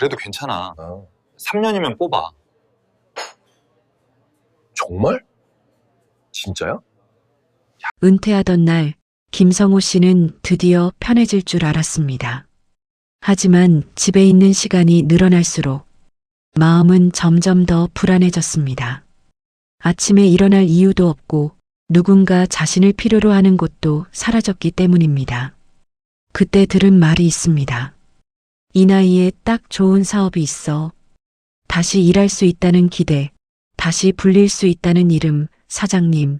그래도 괜찮아. 아, 3년이면 뽑아. 정말? 진짜야? 은퇴하던 날 김성호 씨는 드디어 편해질 줄 알았습니다. 하지만 집에 있는 시간이 늘어날수록 마음은 점점 더 불안해졌습니다. 아침에 일어날 이유도 없고 누군가 자신을 필요로 하는 곳도 사라졌기 때문입니다. 그때 들은 말이 있습니다. 이 나이에 딱 좋은 사업이 있어. 다시 일할 수 있다는 기대, 다시 불릴 수 있다는 이름, 사장님.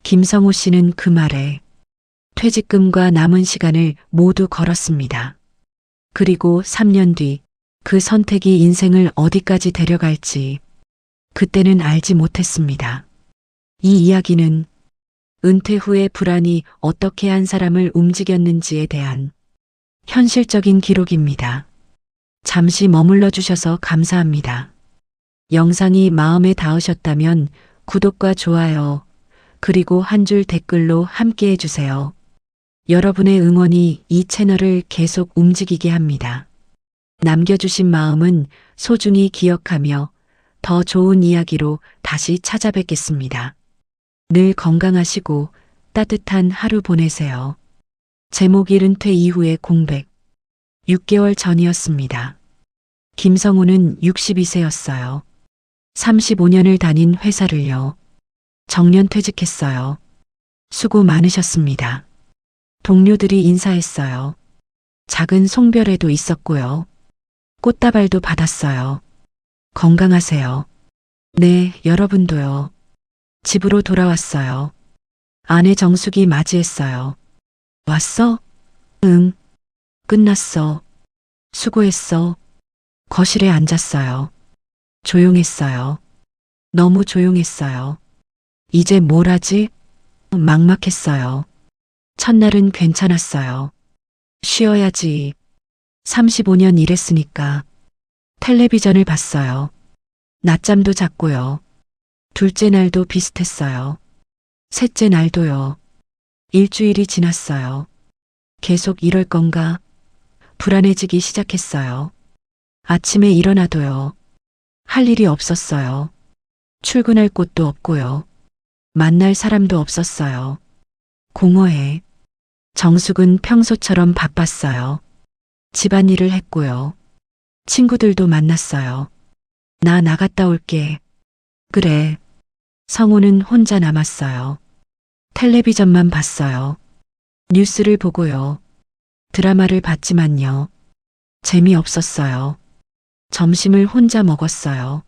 김성호 씨는 그 말에 퇴직금과 남은 시간을 모두 걸었습니다. 그리고 3년 뒤 그 선택이 인생을 어디까지 데려갈지 그때는 알지 못했습니다. 이 이야기는 은퇴 후의 불안이 어떻게 한 사람을 움직였는지에 대한 현실적인 기록입니다. 잠시 머물러 주셔서 감사합니다. 영상이 마음에 닿으셨다면 구독과 좋아요, 그리고 한 줄 댓글로 함께 해주세요. 여러분의 응원이 이 채널을 계속 움직이게 합니다. 남겨주신 마음은 소중히 기억하며 더 좋은 이야기로 다시 찾아뵙겠습니다. 늘 건강하시고 따뜻한 하루 보내세요. 제목 은퇴 이후의 공백. 6개월 전이었습니다. 김성호는 62세였어요. 35년을 다닌 회사를요. 정년 퇴직했어요. 수고 많으셨습니다. 동료들이 인사했어요. 작은 송별회도 있었고요. 꽃다발도 받았어요. 건강하세요. 네, 여러분도요. 집으로 돌아왔어요. 아내 정숙이 맞이했어요. 왔어? 응. 끝났어. 수고했어. 거실에 앉았어요. 조용했어요. 너무 조용했어요. 이제 뭘 하지? 막막했어요. 첫날은 괜찮았어요. 쉬어야지. 35년 일했으니까. 텔레비전을 봤어요. 낮잠도 잤고요. 둘째 날도 비슷했어요. 셋째 날도요. 일주일이 지났어요. 계속 이럴 건가? 불안해지기 시작했어요. 아침에 일어나도요. 할 일이 없었어요. 출근할 곳도 없고요. 만날 사람도 없었어요. 공허해. 정숙은 평소처럼 바빴어요. 집안일을 했고요. 친구들도 만났어요. 나 나갔다 올게. 그래. 성우는 혼자 남았어요. 텔레비전만 봤어요. 뉴스를 보고요. 드라마를 봤지만요. 재미없었어요. 점심을 혼자 먹었어요.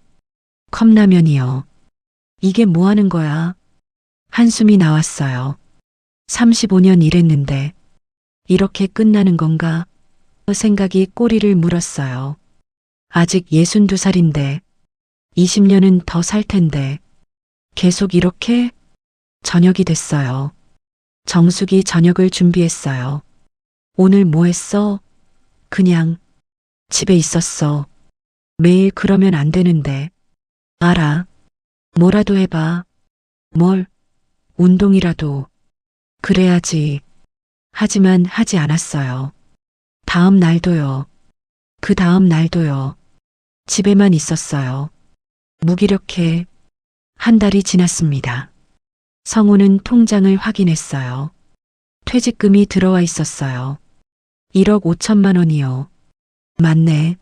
컵라면이요. 이게 뭐 하는 거야? 한숨이 나왔어요. 35년 일했는데 이렇게 끝나는 건가? 생각이 꼬리를 물었어요. 아직 62살인데 20년은 더 살 텐데 계속 이렇게? 저녁이 됐어요. 정숙이 저녁을 준비했어요. 오늘 뭐 했어? 그냥 집에 있었어. 매일 그러면 안 되는데. 알아. 뭐라도 해봐. 뭘? 운동이라도. 그래야지. 하지만 하지 않았어요. 다음 날도요. 그 다음 날도요. 집에만 있었어요. 무기력해. 한 달이 지났습니다. 성우는 통장을 확인했어요. 퇴직금이 들어와 있었어요. 1억 5천만 원이요. 맞네.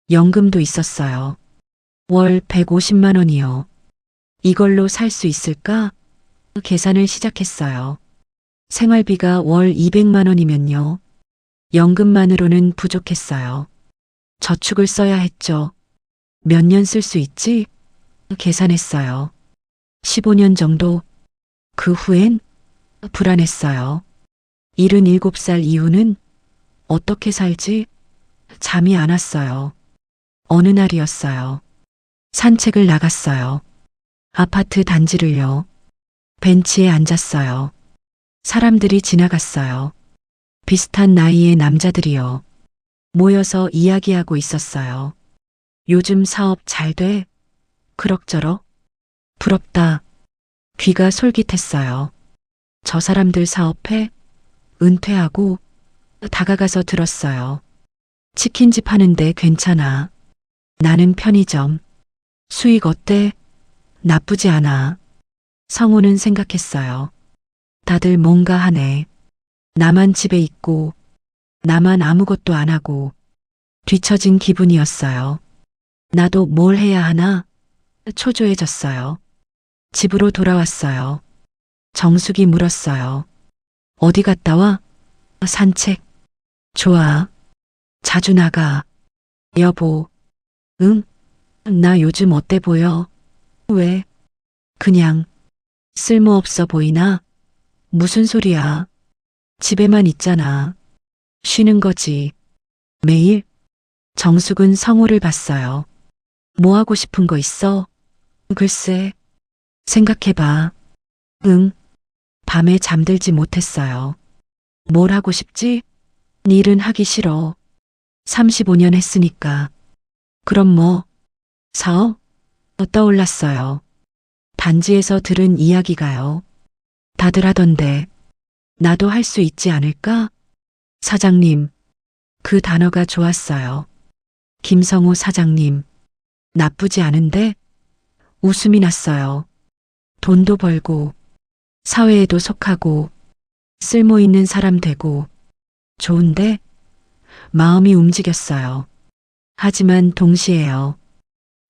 연금도 있었어요. 월 150만 원이요. 이걸로 살 수 있을까? 계산을 시작했어요. 생활비가 월 200만 원이면요. 연금만으로는 부족했어요. 저축을 써야 했죠. 몇 년 쓸 수 있지? 계산했어요. 15년 정도. 그 후엔 불안했어요. 77살 이후는 어떻게 살지? 잠이 안 왔어요. 어느 날이었어요. 산책을 나갔어요. 아파트 단지를요. 벤치에 앉았어요. 사람들이 지나갔어요. 비슷한 나이의 남자들이요. 모여서 이야기하고 있었어요. 요즘 사업 잘 돼? 그럭저럭? 부럽다. 귀가 솔깃했어요. 저 사람들 사업해? 은퇴하고? 다가가서 들었어요. 치킨집 하는데 괜찮아. 나는 편의점. 수익 어때? 나쁘지 않아. 성우는 생각했어요. 다들 뭔가 하네. 나만 집에 있고, 나만 아무것도 안 하고, 뒤처진 기분이었어요. 나도 뭘 해야 하나? 초조해졌어요. 집으로 돌아왔어요. 정숙이 물었어요. 어디 갔다 와? 산책. 좋아. 자주 나가. 여보. 응? 나 요즘 어때 보여? 왜? 그냥 쓸모없어 보이나? 무슨 소리야? 집에만 있잖아. 쉬는 거지. 매일? 정숙은 성우를 봤어요. 뭐 하고 싶은 거 있어? 글쎄. 생각해봐. 응. 밤에 잠들지 못했어요. 뭘 하고 싶지? 일은 하기 싫어. 35년 했으니까. 그럼 뭐? 사업? 떠올랐어요. 단지에서 들은 이야기가요. 다들 하던데. 나도 할 수 있지 않을까? 사장님. 그 단어가 좋았어요. 김성우 사장님. 나쁘지 않은데? 웃음이 났어요. 돈도 벌고, 사회에도 속하고, 쓸모 있는 사람 되고, 좋은데? 마음이 움직였어요. 하지만 동시에요.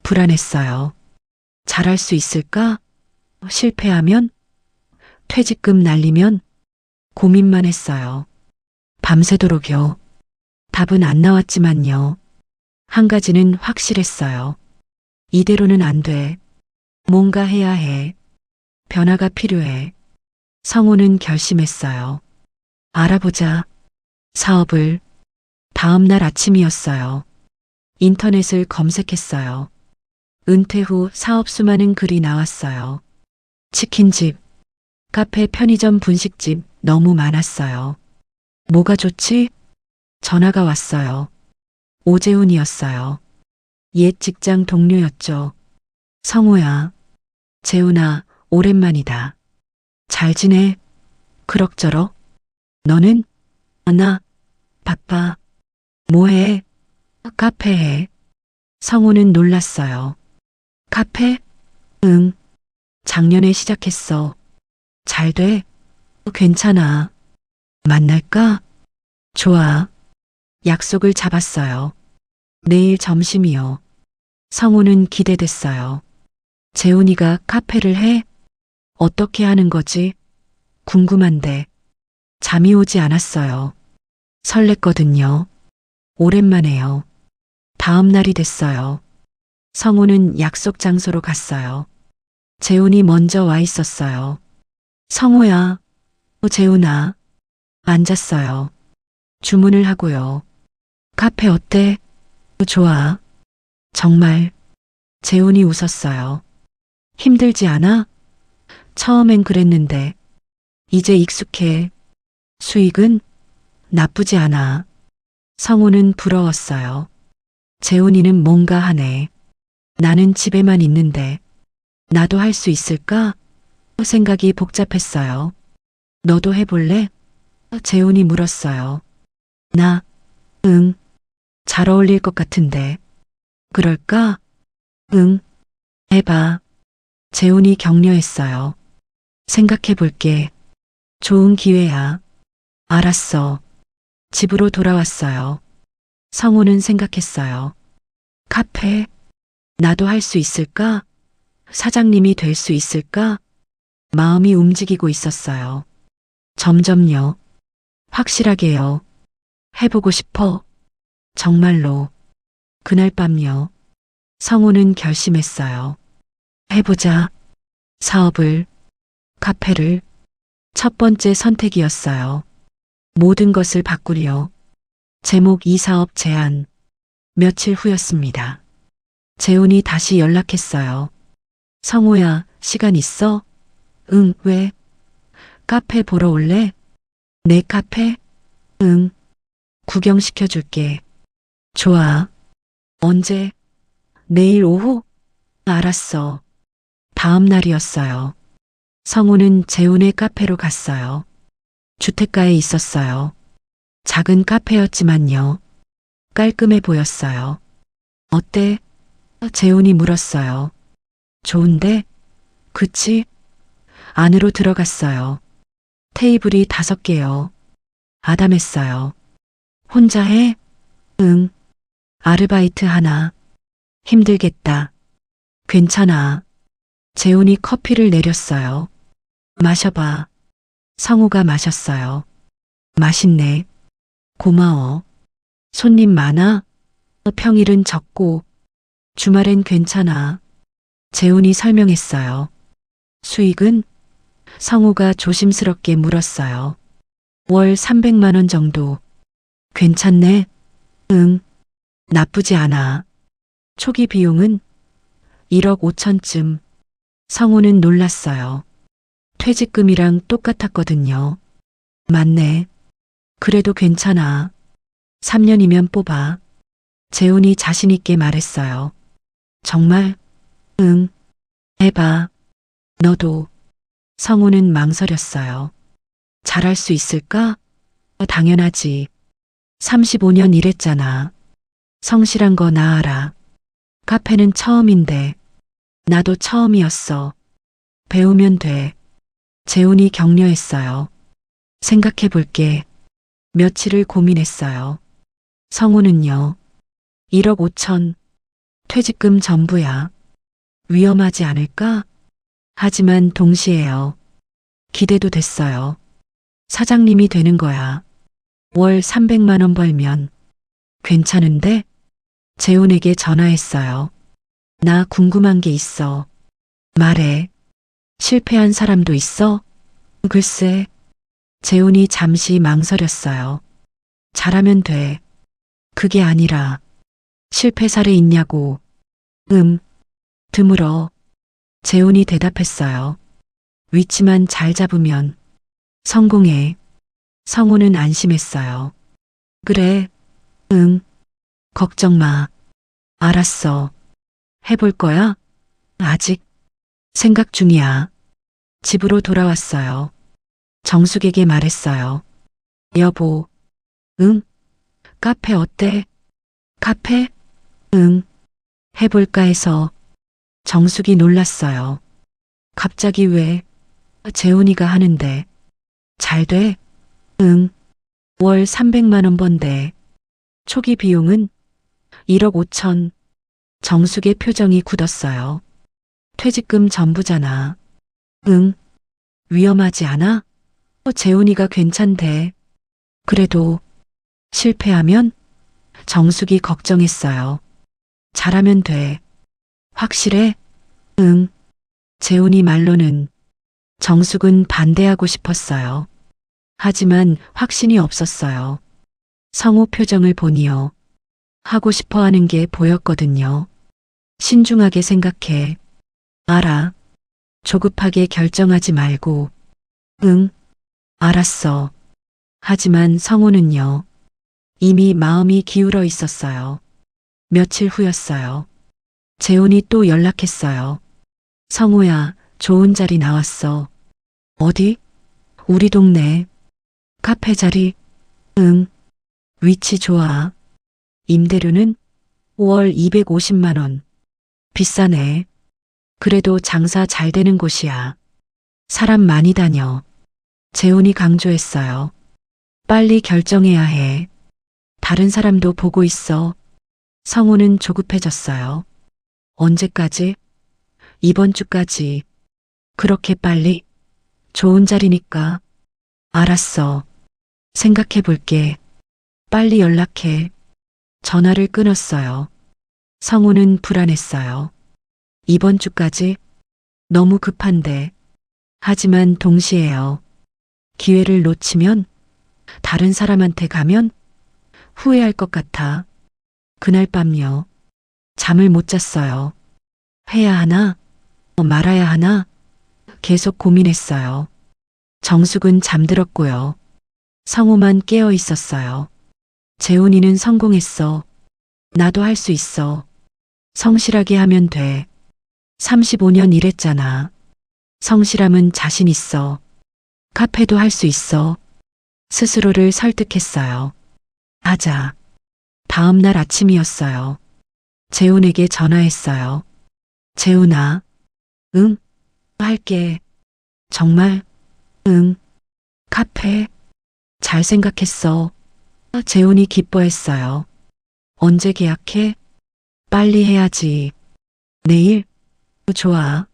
불안했어요. 잘할 수 있을까? 실패하면? 퇴직금 날리면? 고민만 했어요. 밤새도록요. 답은 안 나왔지만요. 한 가지는 확실했어요. 이대로는 안 돼. 뭔가 해야 해. 변화가 필요해. 성우는 결심했어요. 알아보자. 사업을. 다음 날 아침이었어요. 인터넷을 검색했어요. 은퇴 후 사업 수많은 글이 나왔어요. 치킨집, 카페, 편의점, 분식집 너무 많았어요. 뭐가 좋지? 전화가 왔어요. 오재훈이었어요. 옛 직장 동료였죠. 성우야, 재훈아, 오랜만이다. 잘 지내? 그럭저럭? 너는? 나, 바빠. 뭐해? 카페에. 성우는 놀랐어요. 카페? 응. 작년에 시작했어. 잘 돼? 괜찮아. 만날까? 좋아. 약속을 잡았어요. 내일 점심이요. 성우는 기대됐어요. 재훈이가 카페를 해? 어떻게 하는 거지? 궁금한데. 잠이 오지 않았어요. 설렜거든요. 오랜만에요. 다음 날이 됐어요. 성우는 약속 장소로 갔어요. 재훈이 먼저 와 있었어요. 성우야, 재훈아. 앉았어요. 주문을 하고요. 카페 어때? 좋아. 정말. 재훈이 웃었어요. 힘들지 않아? 처음엔 그랬는데. 이제 익숙해. 수익은? 나쁘지 않아. 성우는 부러웠어요. 재훈이는 뭔가 하네. 나는 집에만 있는데. 나도 할 수 있을까? 생각이 복잡했어요. 너도 해볼래? 재훈이 물었어요. 나, 응. 잘 어울릴 것 같은데. 그럴까? 응. 해봐. 재훈이 격려했어요. 생각해 볼게. 좋은 기회야. 알았어. 집으로 돌아왔어요. 성우는 생각했어요. 카페? 나도 할 수 있을까? 사장님이 될 수 있을까? 마음이 움직이고 있었어요. 점점요. 확실하게요. 해보고 싶어. 정말로. 그날 밤요. 성우는 결심했어요. 해보자. 사업을, 카페를. 첫 번째 선택이었어요. 모든 것을 바꾸려. 제목 이 사업 제안. 며칠 후였습니다. 재훈이 다시 연락했어요. 성우야, 시간 있어? 응, 왜? 카페 보러 올래? 내 카페? 응. 구경시켜줄게. 좋아. 언제? 내일 오후? 알았어. 다음 날이었어요. 성우는 재훈의 카페로 갔어요. 주택가에 있었어요. 작은 카페였지만요. 깔끔해 보였어요. 어때? 재훈이 물었어요. 좋은데? 그치? 안으로 들어갔어요. 테이블이 5개요. 아담했어요. 혼자 해? 응. 아르바이트 하나. 힘들겠다. 괜찮아. 재훈이 커피를 내렸어요. 마셔봐. 성우가 마셨어요. 맛있네. 고마워. 손님 많아? 평일은 적고, 주말엔 괜찮아. 재훈이 설명했어요. 수익은? 성우가 조심스럽게 물었어요. 월 300만 원 정도. 괜찮네? 응. 나쁘지 않아. 초기 비용은 1억 5천쯤. 성우는 놀랐어요. 퇴직금이랑 똑같았거든요. 맞네. 그래도 괜찮아. 3년이면 뽑아. 재훈이 자신있게 말했어요. 정말? 응. 해봐. 너도. 성우는 망설였어요. 잘할 수 있을까? 당연하지. 35년 일했잖아. 성실한 거 나 알아. 카페는 처음인데. 나도 처음이었어. 배우면 돼. 재훈이 격려했어요. 생각해 볼게. 며칠을 고민했어요. 성우는요. 1억 5천. 퇴직금 전부야. 위험하지 않을까? 하지만 동시에요. 기대도 됐어요. 사장님이 되는 거야. 월 300만 원 벌면. 괜찮은데? 재훈에게 전화했어요. 나 궁금한 게 있어. 말해. 실패한 사람도 있어? 글쎄. 재훈이 잠시 망설였어요. 잘하면 돼. 그게 아니라 실패 사례 있냐고. 드물어. 재훈이 대답했어요. 위치만 잘 잡으면 성공해. 성우는 안심했어요. 그래. 응. 걱정 마. 알았어. 해볼 거야? 아직 생각 중이야. 집으로 돌아왔어요. 정숙에게 말했어요. 여보. 응? 카페 어때? 카페? 응. 해볼까 해서. 정숙이 놀랐어요. 갑자기 왜? 재훈이가 하는데. 잘 돼? 응. 월 300만 원 번대. 초기 비용은 1억 5천. 정숙의 표정이 굳었어요. 퇴직금 전부잖아. 응. 위험하지 않아? 재훈이가 괜찮대. 그래도 실패하면? 정숙이 걱정했어요. 잘하면 돼. 확실해? 응. 재훈이 말로는 정숙은 반대하고 싶었어요. 하지만 확신이 없었어요. 성우 표정을 보니요. 하고 싶어 하는 게 보였거든요. 신중하게 생각해. 알아. 조급하게 결정하지 말고. 응. 알았어. 하지만 성우는요. 이미 마음이 기울어 있었어요. 며칠 후였어요. 재훈이 또 연락했어요. 성우야, 좋은 자리 나왔어. 어디? 우리 동네. 카페 자리? 응. 위치 좋아. 임대료는 월 250만 원. 비싸네. 그래도 장사 잘 되는 곳이야. 사람 많이 다녀. 재훈이 강조했어요. 빨리 결정해야 해. 다른 사람도 보고 있어. 성우는 조급해졌어요. 언제까지? 이번 주까지. 그렇게 빨리? 좋은 자리니까. 알았어. 생각해 볼게. 빨리 연락해. 전화를 끊었어요. 성우는 불안했어요. 이번 주까지? 너무 급한데. 하지만 동시에요. 기회를 놓치면? 다른 사람한테 가면? 후회할 것 같아. 그날 밤요. 잠을 못 잤어요. 해야 하나? 말아야 하나? 계속 고민했어요. 정숙은 잠들었고요. 성우만 깨어 있었어요. 재훈이는 성공했어. 나도 할 수 있어. 성실하게 하면 돼. 35년 일했잖아. 성실함은 자신 있어. 카페도 할 수 있어. 스스로를 설득했어요. 하자. 다음 날 아침이었어요. 재훈에게 전화했어요. 재훈아, 응? 할게. 정말? 응. 카페? 잘 생각했어. 재훈이 기뻐했어요. 언제 계약해? 빨리 해야지. 내일? 좋아.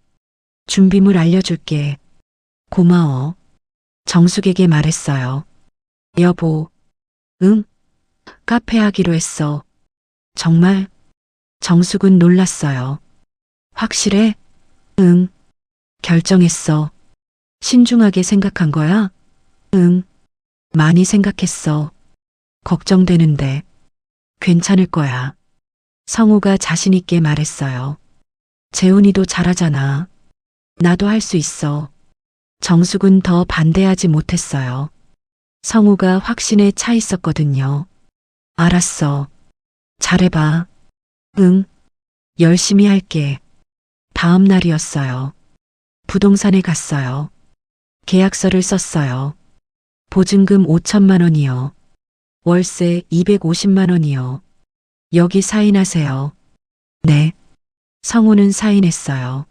준비물 알려줄게. 고마워. 정숙에게 말했어요. 여보, 응? 카페 하기로 했어. 정말? 정숙은 놀랐어요. 확실해? 응. 결정했어. 신중하게 생각한 거야? 응. 많이 생각했어. 걱정되는데. 괜찮을 거야. 성우가 자신있게 말했어요. 재훈이도 잘하잖아. 나도 할 수 있어. 정숙은 더 반대하지 못했어요. 성우가 확신에 차 있었거든요. 알았어. 잘해봐. 응. 열심히 할게. 다음 날이었어요. 부동산에 갔어요. 계약서를 썼어요. 보증금 5천만 원이요. 월세 250만 원이요. 여기 사인하세요. 네. 성우는 사인했어요.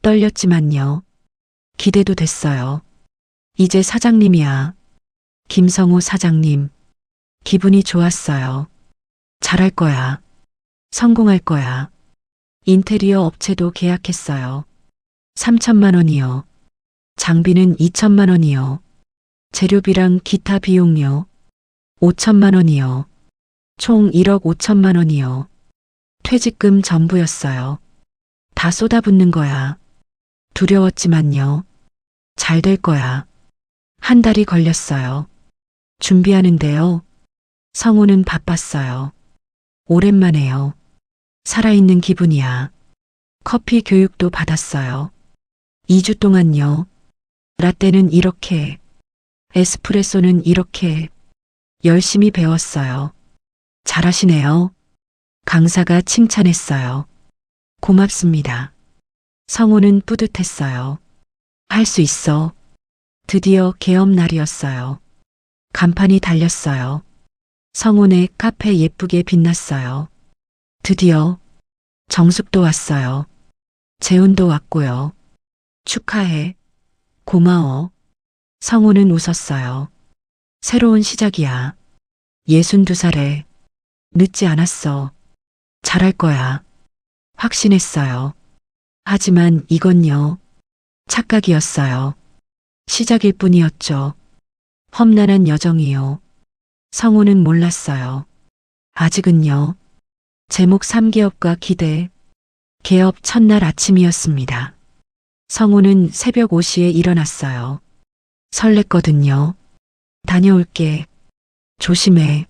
떨렸지만요. 기대도 됐어요. 이제 사장님이야. 김성우 사장님. 기분이 좋았어요. 잘할 거야. 성공할 거야. 인테리어 업체도 계약했어요. 3천만 원이요. 장비는 2천만 원이요. 재료비랑 기타 비용료 5천만 원이요. 총 1억 5천만 원이요. 퇴직금 전부였어요. 다 쏟아붓는 거야. 두려웠지만요. 잘 될 거야. 한 달이 걸렸어요. 준비하는데요. 성우는 바빴어요. 오랜만에요. 살아있는 기분이야. 커피 교육도 받았어요. 2주 동안요. 라떼는 이렇게, 에스프레소는 이렇게 열심히 배웠어요. 잘하시네요. 강사가 칭찬했어요. 고맙습니다. 성우는 뿌듯했어요. 할 수 있어. 드디어 개업 날이었어요. 간판이 달렸어요. 성운의 카페 예쁘게 빛났어요. 드디어 정숙도 왔어요. 재훈도 왔고요. 축하해. 고마워. 성우는 웃었어요. 새로운 시작이야. 62살에 늦지 않았어. 잘할 거야. 확신했어요. 하지만 이건요. 착각이었어요. 시작일 뿐이었죠. 험난한 여정이요. 성우는 몰랐어요. 아직은요. 제목 3개업과 기대. 개업 첫날 아침이었습니다. 성우는 새벽 5시에 일어났어요. 설렜거든요. 다녀올게. 조심해.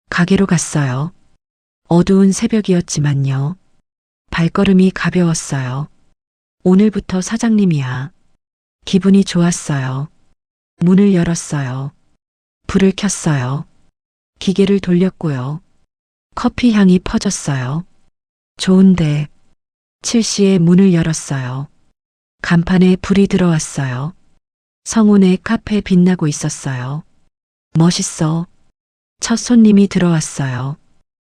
가게로 갔어요. 어두운 새벽이었지만요. 발걸음이 가벼웠어요. 오늘부터 사장님이야. 기분이 좋았어요. 문을 열었어요. 불을 켰어요. 기계를 돌렸고요. 커피 향이 퍼졌어요. 좋은데 7시에 문을 열었어요. 간판에 불이 들어왔어요. 성운의 카페 빛나고 있었어요. 멋있어. 첫 손님이 들어왔어요.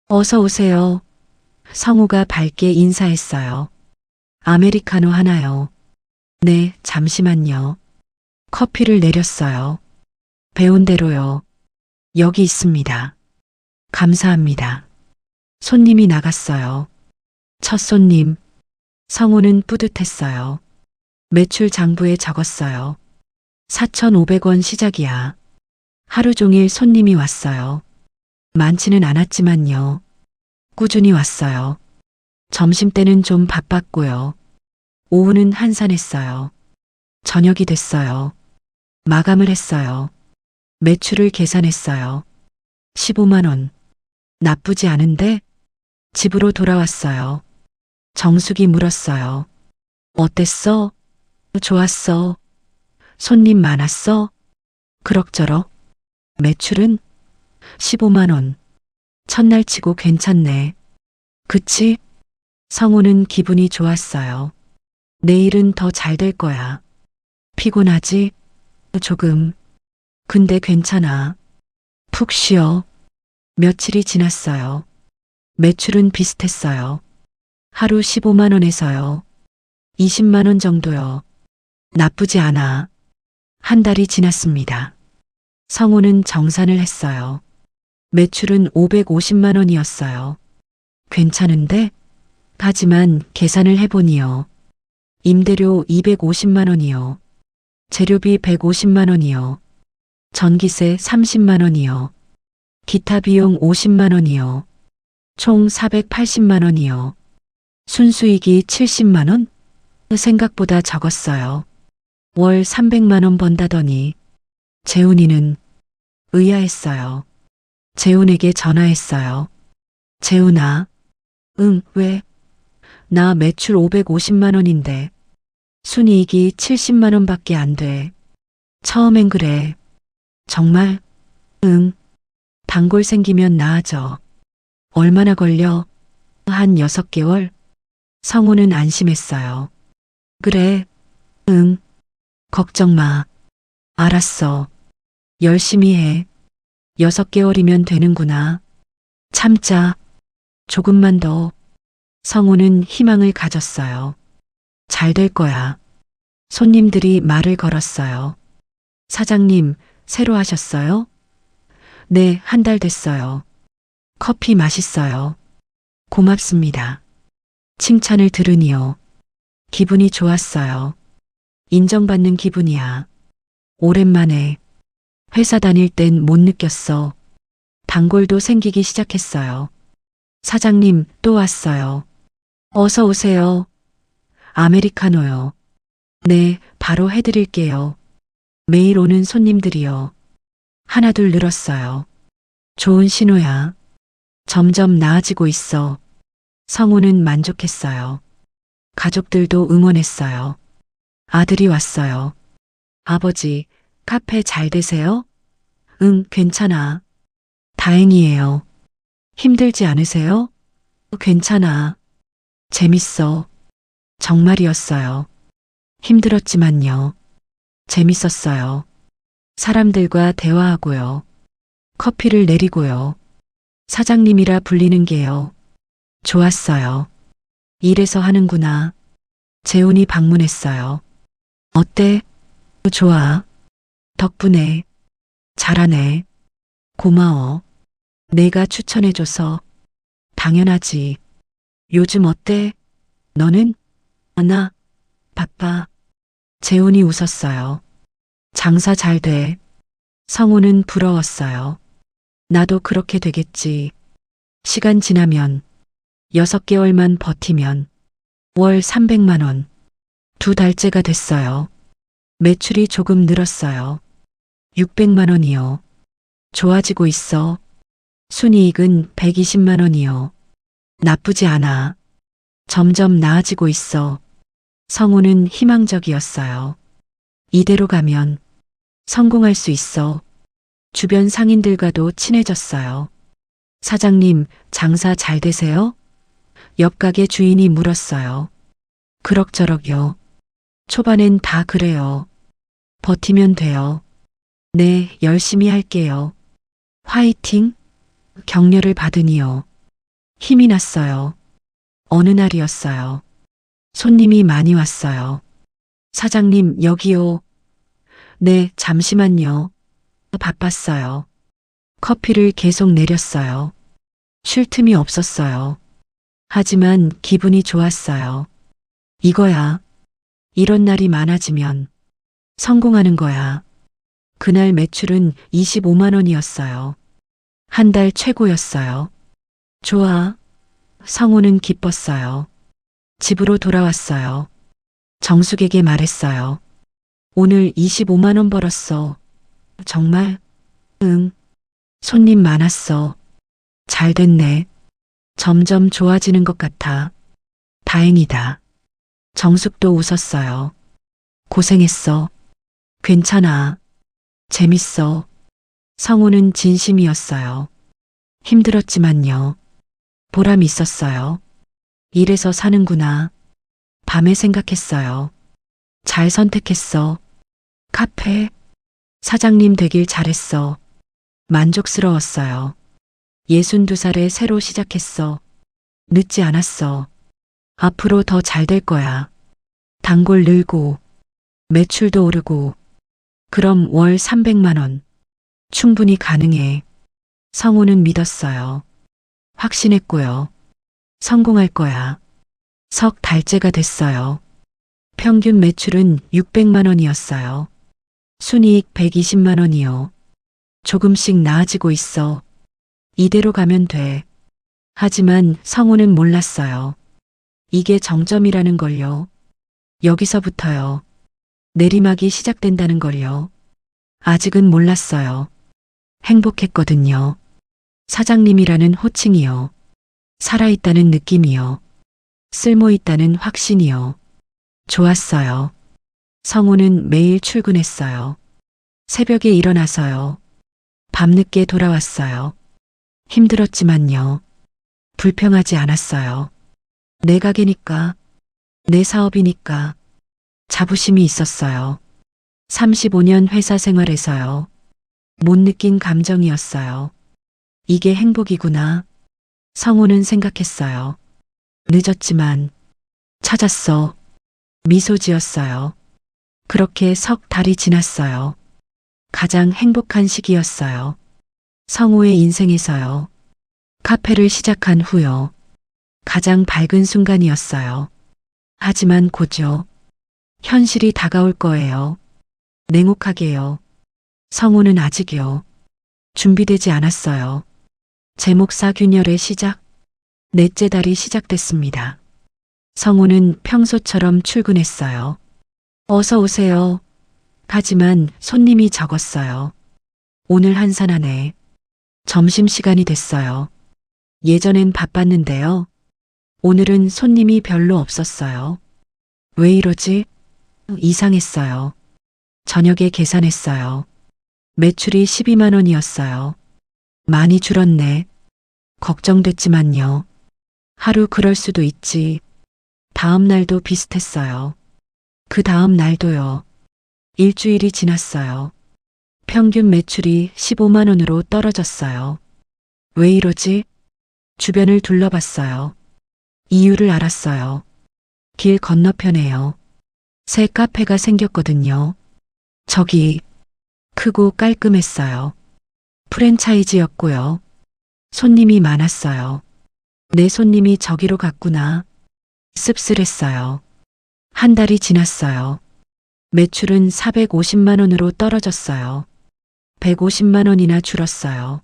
어서 오세요. 성우가 밝게 인사했어요. 아메리카노 하나요. 네, 잠시만요. 커피를 내렸어요. 배운 대로요. 여기 있습니다. 감사합니다. 손님이 나갔어요. 첫 손님. 성우는 뿌듯했어요. 매출 장부에 적었어요. 4,500원 시작이야. 하루 종일 손님이 왔어요. 많지는 않았지만요. 꾸준히 왔어요. 점심때는 좀 바빴고요. 오후는 한산했어요. 저녁이 됐어요. 마감을 했어요. 매출을 계산했어요. 15만 원. 나쁘지 않은데? 집으로 돌아왔어요. 정숙이 물었어요. 어땠어? 좋았어. 손님 많았어? 그럭저럭. 매출은? 15만 원. 첫날 치고 괜찮네. 그치? 성우는 기분이 좋았어요. 내일은 더 잘 될 거야. 피곤하지? 조금. 근데 괜찮아. 푹 쉬어. 며칠이 지났어요. 매출은 비슷했어요. 하루 15만 원에서요. 20만 원 정도요. 나쁘지 않아. 한 달이 지났습니다. 성우는 정산을 했어요. 매출은 550만 원이었어요. 괜찮은데? 하지만 계산을 해보니요. 임대료 250만 원이요. 재료비 150만 원이요. 전기세 30만 원이요. 기타 비용 50만 원이요. 총 480만 원이요. 순수익이 70만 원? 생각보다 적었어요. 월 300만 원 번다더니 재훈이는 의아했어요. 재훈에게 전화했어요. 재훈아, 응, 왜? 나 매출 550만 원인데 순이익이 70만 원밖에 안 돼. 처음엔 그래. 정말? 응. 단골 생기면 나아져. 얼마나 걸려? 한 6개월? 성우는 안심했어요. 그래. 응. 걱정 마. 알았어. 열심히 해. 6개월이면 되는구나. 참자. 조금만 더. 성우는 희망을 가졌어요. 잘 될 거야. 손님들이 말을 걸었어요. 사장님, 새로 하셨어요? 네, 한 달 됐어요. 커피 맛있어요. 고맙습니다. 칭찬을 들으니요. 기분이 좋았어요. 인정받는 기분이야. 오랜만에 회사 다닐 땐 못 느꼈어. 단골도 생기기 시작했어요. 사장님, 또 왔어요. 어서 오세요. 아메리카노요. 네, 바로 해드릴게요. 매일 오는 손님들이요. 하나둘 늘었어요. 좋은 신호야. 점점 나아지고 있어. 성우는 만족했어요. 가족들도 응원했어요. 아들이 왔어요. 아버지, 카페 잘 되세요? 응, 괜찮아. 다행이에요. 힘들지 않으세요? 괜찮아. 재밌어. 정말이었어요. 힘들었지만요. 재밌었어요. 사람들과 대화하고요. 커피를 내리고요. 사장님이라 불리는 게요. 좋았어요. 이래서 하는구나. 재훈이 방문했어요. 어때? 좋아. 덕분에. 잘하네. 고마워. 내가 추천해줘서. 당연하지. 요즘 어때? 너는? 나? 바빠. 재훈이 웃었어요. 장사 잘 돼. 성우는 부러웠어요. 나도 그렇게 되겠지. 시간 지나면 6개월만 버티면 월 300만 원. 2달째가 됐어요. 매출이 조금 늘었어요. 600만 원이요. 좋아지고 있어. 순이익은 120만 원이요. 나쁘지 않아. 점점 나아지고 있어. 성우는 희망적이었어요. 이대로 가면 성공할 수 있어. 주변 상인들과도 친해졌어요. 사장님, 장사 잘 되세요? 옆 가게 주인이 물었어요. 그럭저럭요. 초반엔 다 그래요. 버티면 돼요. 네, 열심히 할게요. 화이팅! 격려를 받으니요. 힘이 났어요. 어느 날이었어요. 손님이 많이 왔어요. 사장님, 여기요. 네, 잠시만요. 바빴어요. 커피를 계속 내렸어요. 쉴 틈이 없었어요. 하지만 기분이 좋았어요. 이거야. 이런 날이 많아지면 성공하는 거야. 그날 매출은 25만 원이었어요. 한 달 최고였어요. 좋아. 성우는 기뻤어요. 집으로 돌아왔어요. 정숙에게 말했어요. 오늘 25만 원 벌었어. 정말? 응. 손님 많았어. 잘 됐네. 점점 좋아지는 것 같아. 다행이다. 정숙도 웃었어요. 고생했어. 괜찮아. 재밌어. 성우는 진심이었어요. 힘들었지만요. 보람 있었어요. 이래서 사는구나. 밤에 생각했어요. 잘 선택했어. 카페. 사장님 되길 잘했어. 만족스러웠어요. 62살에 새로 시작했어. 늦지 않았어. 앞으로 더 잘 될 거야. 단골 늘고, 매출도 오르고, 그럼 월 300만 원. 충분히 가능해. 성우는 믿었어요. 확신했고요. 성공할 거야. 석 달째가 됐어요. 평균 매출은 600만 원이었어요. 순이익 120만 원이요. 조금씩 나아지고 있어. 이대로 가면 돼. 하지만 성우는 몰랐어요. 이게 정점이라는 걸요. 여기서부터요. 내리막이 시작된다는 걸요. 아직은 몰랐어요. 행복했거든요. 사장님이라는 호칭이요. 살아있다는 느낌이요. 쓸모있다는 확신이요. 좋았어요. 성우는 매일 출근했어요. 새벽에 일어나서요. 밤늦게 돌아왔어요. 힘들었지만요. 불평하지 않았어요. 내 가게니까, 내 사업이니까 자부심이 있었어요. 35년 회사 생활에서요. 못 느낀 감정이었어요. 이게 행복이구나. 성우는 생각했어요. 늦었지만 찾았어. 미소 지었어요. 그렇게 석 달이 지났어요. 가장 행복한 시기였어요. 성우의 인생에서요. 카페를 시작한 후요. 가장 밝은 순간이었어요. 하지만 곧요. 현실이 다가올 거예요. 냉혹하게요. 성우는 아직요. 준비되지 않았어요. 제목사 균열의 시작. 넷째 달이 시작됐습니다. 성우는 평소처럼 출근했어요. 어서 오세요. 하지만 손님이 적었어요. 오늘 한산하네. 점심시간이 됐어요. 예전엔 바빴는데요. 오늘은 손님이 별로 없었어요. 왜 이러지? 이상했어요. 저녁에 계산했어요. 매출이 12만 원이었어요. 많이 줄었네. 걱정됐지만요. 하루 그럴 수도 있지. 다음 날도 비슷했어요. 그 다음 날도요. 일주일이 지났어요. 평균 매출이 15만 원으로 떨어졌어요. 왜 이러지? 주변을 둘러봤어요. 이유를 알았어요. 길 건너편에요. 새 카페가 생겼거든요. 저기 크고 깔끔했어요. 프랜차이즈였고요. 손님이 많았어요. 내 손님이 저기로 갔구나. 씁쓸했어요. 한 달이 지났어요. 매출은 450만 원으로 떨어졌어요. 150만 원이나 줄었어요.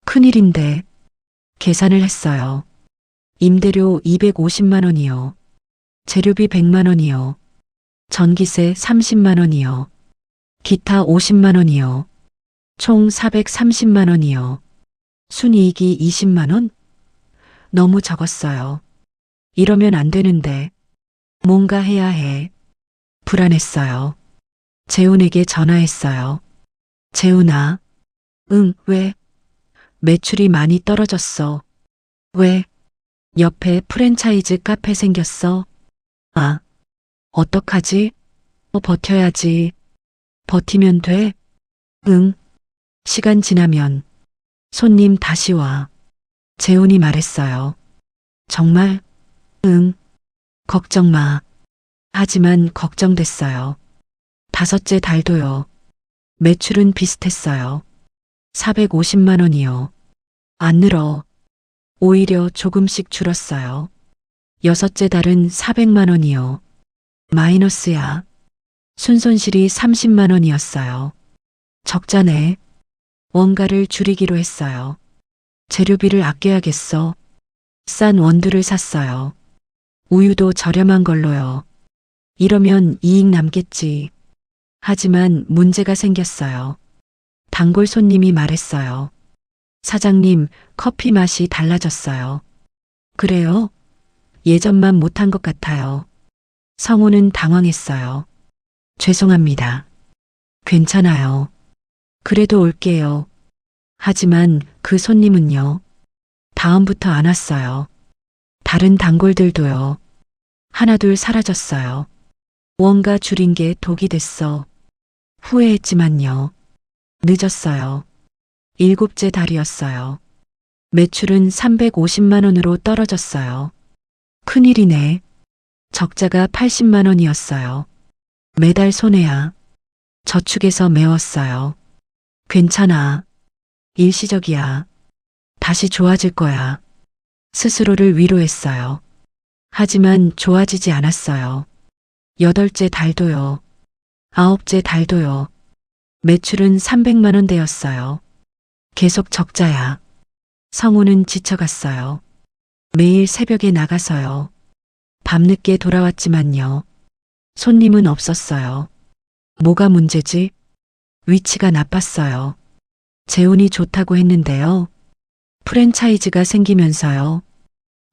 큰일인데 계산을 했어요. 임대료 250만 원이요. 재료비 100만 원이요. 전기세 30만 원이요. 기타 50만 원이요. 총 430만 원이요. 순이익이 20만 원? 너무 적었어요. 이러면 안 되는데 뭔가 해야 해. 불안했어요. 재훈에게 전화했어요. 재훈아. 응, 왜? 매출이 많이 떨어졌어. 왜? 옆에 프랜차이즈 카페 생겼어. 아, 어떡하지? 버텨야지. 버티면 돼? 응. 시간 지나면 손님 다시 와. 재훈이 말했어요. 정말? 응. 걱정 마. 하지만 걱정됐어요. 다섯째 달도요. 매출은 비슷했어요. 450만 원이요. 안 늘어. 오히려 조금씩 줄었어요. 여섯째 달은 400만 원이요. 마이너스야. 순손실이 30만 원이었어요. 적자네. 원가를 줄이기로 했어요. 재료비를 아껴야겠어. 싼 원두를 샀어요. 우유도 저렴한 걸로요. 이러면 이익 남겠지. 하지만 문제가 생겼어요. 단골 손님이 말했어요. 사장님, 커피 맛이 달라졌어요. 그래요? 예전만 못한 것 같아요. 성우는 당황했어요. 죄송합니다. 괜찮아요. 그래도 올게요. 하지만 그 손님은요. 다음부터 안 왔어요. 다른 단골들도요. 하나둘 사라졌어요. 원가 줄인 게 독이 됐어. 후회했지만요. 늦었어요. 일곱째 달이었어요. 매출은 350만 원으로 떨어졌어요. 큰일이네. 적자가 80만 원이었어요. 매달 손해야. 저축해서 메웠어요. 괜찮아. 일시적이야. 다시 좋아질 거야. 스스로를 위로했어요. 하지만 좋아지지 않았어요. 8째 달도요. 9째 달도요. 매출은 300만 원 되었어요. 계속 적자야. 성우는 지쳐갔어요. 매일 새벽에 나가서요. 밤늦게 돌아왔지만요. 손님은 없었어요. 뭐가 문제지? 위치가 나빴어요. 재운이 좋다고 했는데요. 프랜차이즈가 생기면서요.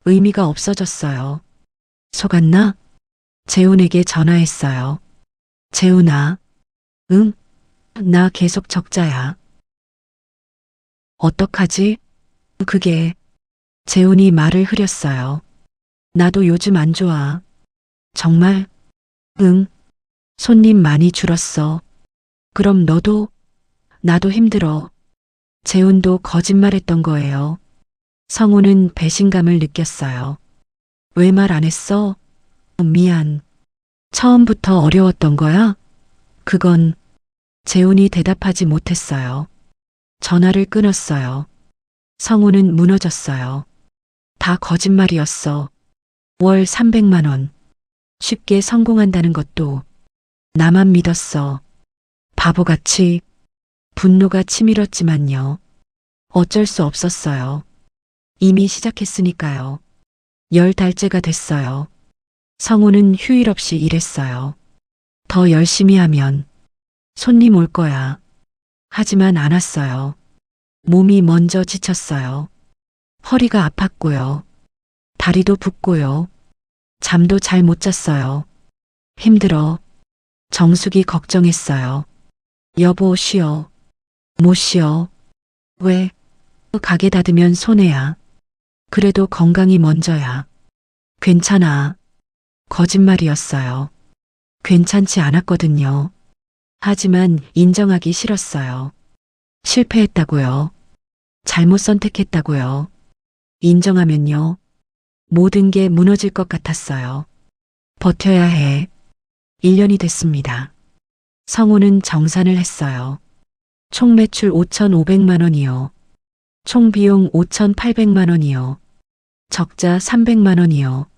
의미가 없어졌어요. 속았나? 재운에게 전화했어요. 재운아. 응? 나 계속 적자야. 어떡하지? 그게. 재운이 말을 흐렸어요. 나도 요즘 안 좋아. 정말? 응. 손님 많이 줄었어. 그럼 너도? 나도 힘들어. 재운도 거짓말했던 거예요. 성우는 배신감을 느꼈어요. 왜 말 안 했어? 미안. 처음부터 어려웠던 거야? 그건 재운이 대답하지 못했어요. 전화를 끊었어요. 성우는 무너졌어요. 다 거짓말이었어. 월 300만 원. 쉽게 성공한다는 것도 나만 믿었어. 바보같이. 분노가 치밀었지만요. 어쩔 수 없었어요. 이미 시작했으니까요. 10달째가 됐어요. 성우는 휴일 없이 일했어요. 더 열심히 하면 손님 올 거야. 하지만 안 왔어요. 몸이 먼저 지쳤어요. 허리가 아팠고요. 다리도 붓고요. 잠도 잘 못 잤어요. 힘들어. 정숙이 걱정했어요. 여보 쉬어. 못 쉬어. 왜? 가게 닫으면 손해야. 그래도 건강이 먼저야. 괜찮아. 거짓말이었어요. 괜찮지 않았거든요. 하지만 인정하기 싫었어요. 실패했다고요. 잘못 선택했다고요. 인정하면요. 모든 게 무너질 것 같았어요. 버텨야 해. 1년이 됐습니다. 성우는 정산을 했어요. 총 매출 5,500만 원이요. 총 비용 5,800만 원이요. 적자 300만 원이요.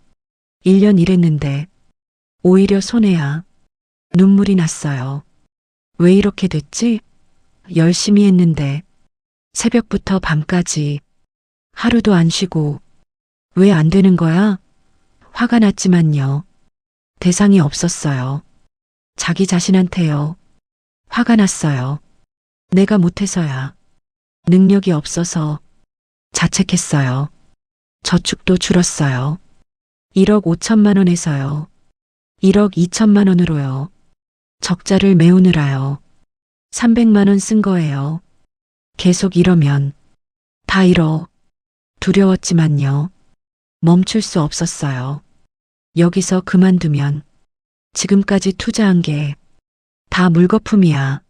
1년 일했는데 오히려 손해야. 눈물이 났어요. 왜 이렇게 됐지? 열심히 했는데 새벽부터 밤까지 하루도 안 쉬고 왜 안 되는 거야? 화가 났지만요. 대상이 없었어요. 자기 자신한테요. 화가 났어요. 내가 못해서야. 능력이 없어서 자책했어요. 저축도 줄었어요. 1억 5천만 원에서요. 1억 2천만 원으로요. 적자를 메우느라요. 300만 원 쓴 거예요. 계속 이러면 다 잃어. 두려웠지만요. 멈출 수 없었어요. 여기서 그만두면 지금까지 투자한 게 다 물거품이야.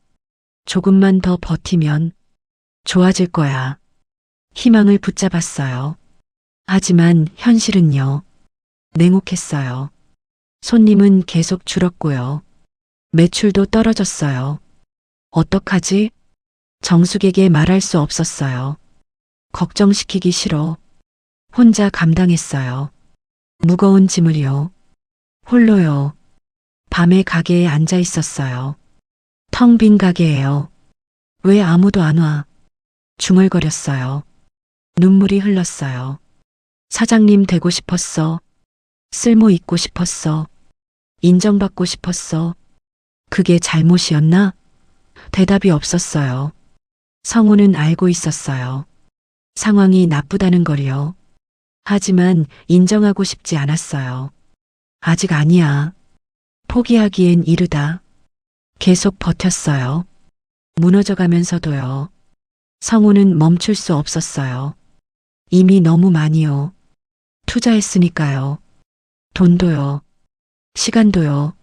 조금만 더 버티면 좋아질 거야. 희망을 붙잡았어요. 하지만 현실은요. 냉혹했어요. 손님은 계속 줄었고요. 매출도 떨어졌어요. 어떡하지? 정숙에게 말할 수 없었어요. 걱정시키기 싫어. 혼자 감당했어요. 무거운 짐을요. 홀로요. 밤에 가게에 앉아 있었어요. 텅 빈 가게예요. 왜 아무도 안 와? 중얼거렸어요. 눈물이 흘렀어요. 사장님 되고 싶었어. 쓸모 있고 싶었어. 인정받고 싶었어. 그게 잘못이었나? 대답이 없었어요. 성우는 알고 있었어요. 상황이 나쁘다는 걸요. 하지만 인정하고 싶지 않았어요. 아직 아니야. 포기하기엔 이르다. 계속 버텼어요. 무너져가면서도요. 성우는 멈출 수 없었어요. 이미 너무 많이요. 투자했으니까요. 돈도요. 시간도요.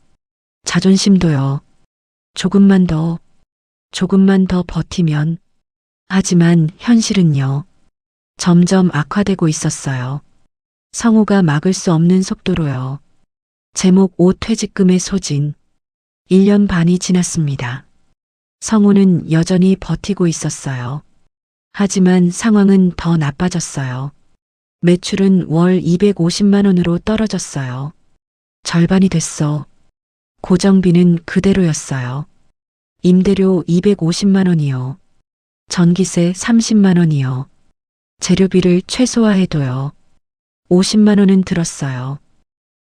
자존심도요. 조금만 더 버티면. 하지만 현실은요. 점점 악화되고 있었어요. 성우가 막을 수 없는 속도로요. 제목 5 퇴직금의 소진. 1년 반이 지났습니다. 성우는 여전히 버티고 있었어요. 하지만 상황은 더 나빠졌어요. 매출은 월 250만 원으로 떨어졌어요. 절반이 됐어. 고정비는 그대로였어요. 임대료 250만 원이요. 전기세 30만 원이요. 재료비를 최소화해도요. 50만 원은 들었어요.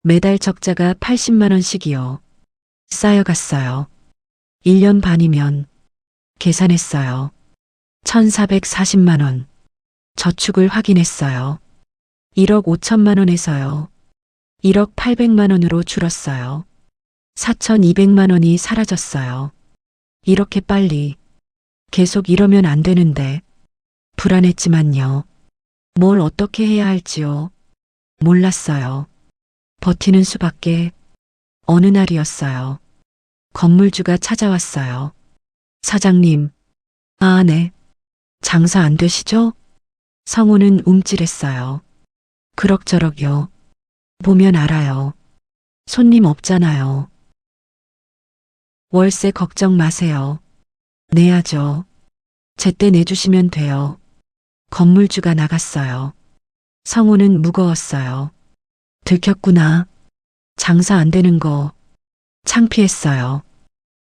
매달 적자가 80만 원씩이요. 쌓여갔어요. 1년 반이면 계산했어요. 1,440만 원. 저축을 확인했어요. 1억 5천만 원에서요. 1억 800만 원으로 줄었어요. 4,200만 원이 사라졌어요. 이렇게 빨리. 계속 이러면 안 되는데. 불안했지만요. 뭘 어떻게 해야 할지요. 몰랐어요. 버티는 수밖에. 어느 날이었어요. 건물주가 찾아왔어요. 사장님. 아, 네. 장사 안 되시죠? 성우는 움찔했어요. 그럭저럭요. 보면 알아요. 손님 없잖아요. 월세 걱정 마세요. 내야죠. 제때 내주시면 돼요. 건물주가 나갔어요. 성우는 무거웠어요. 들켰구나. 장사 안 되는 거. 창피했어요.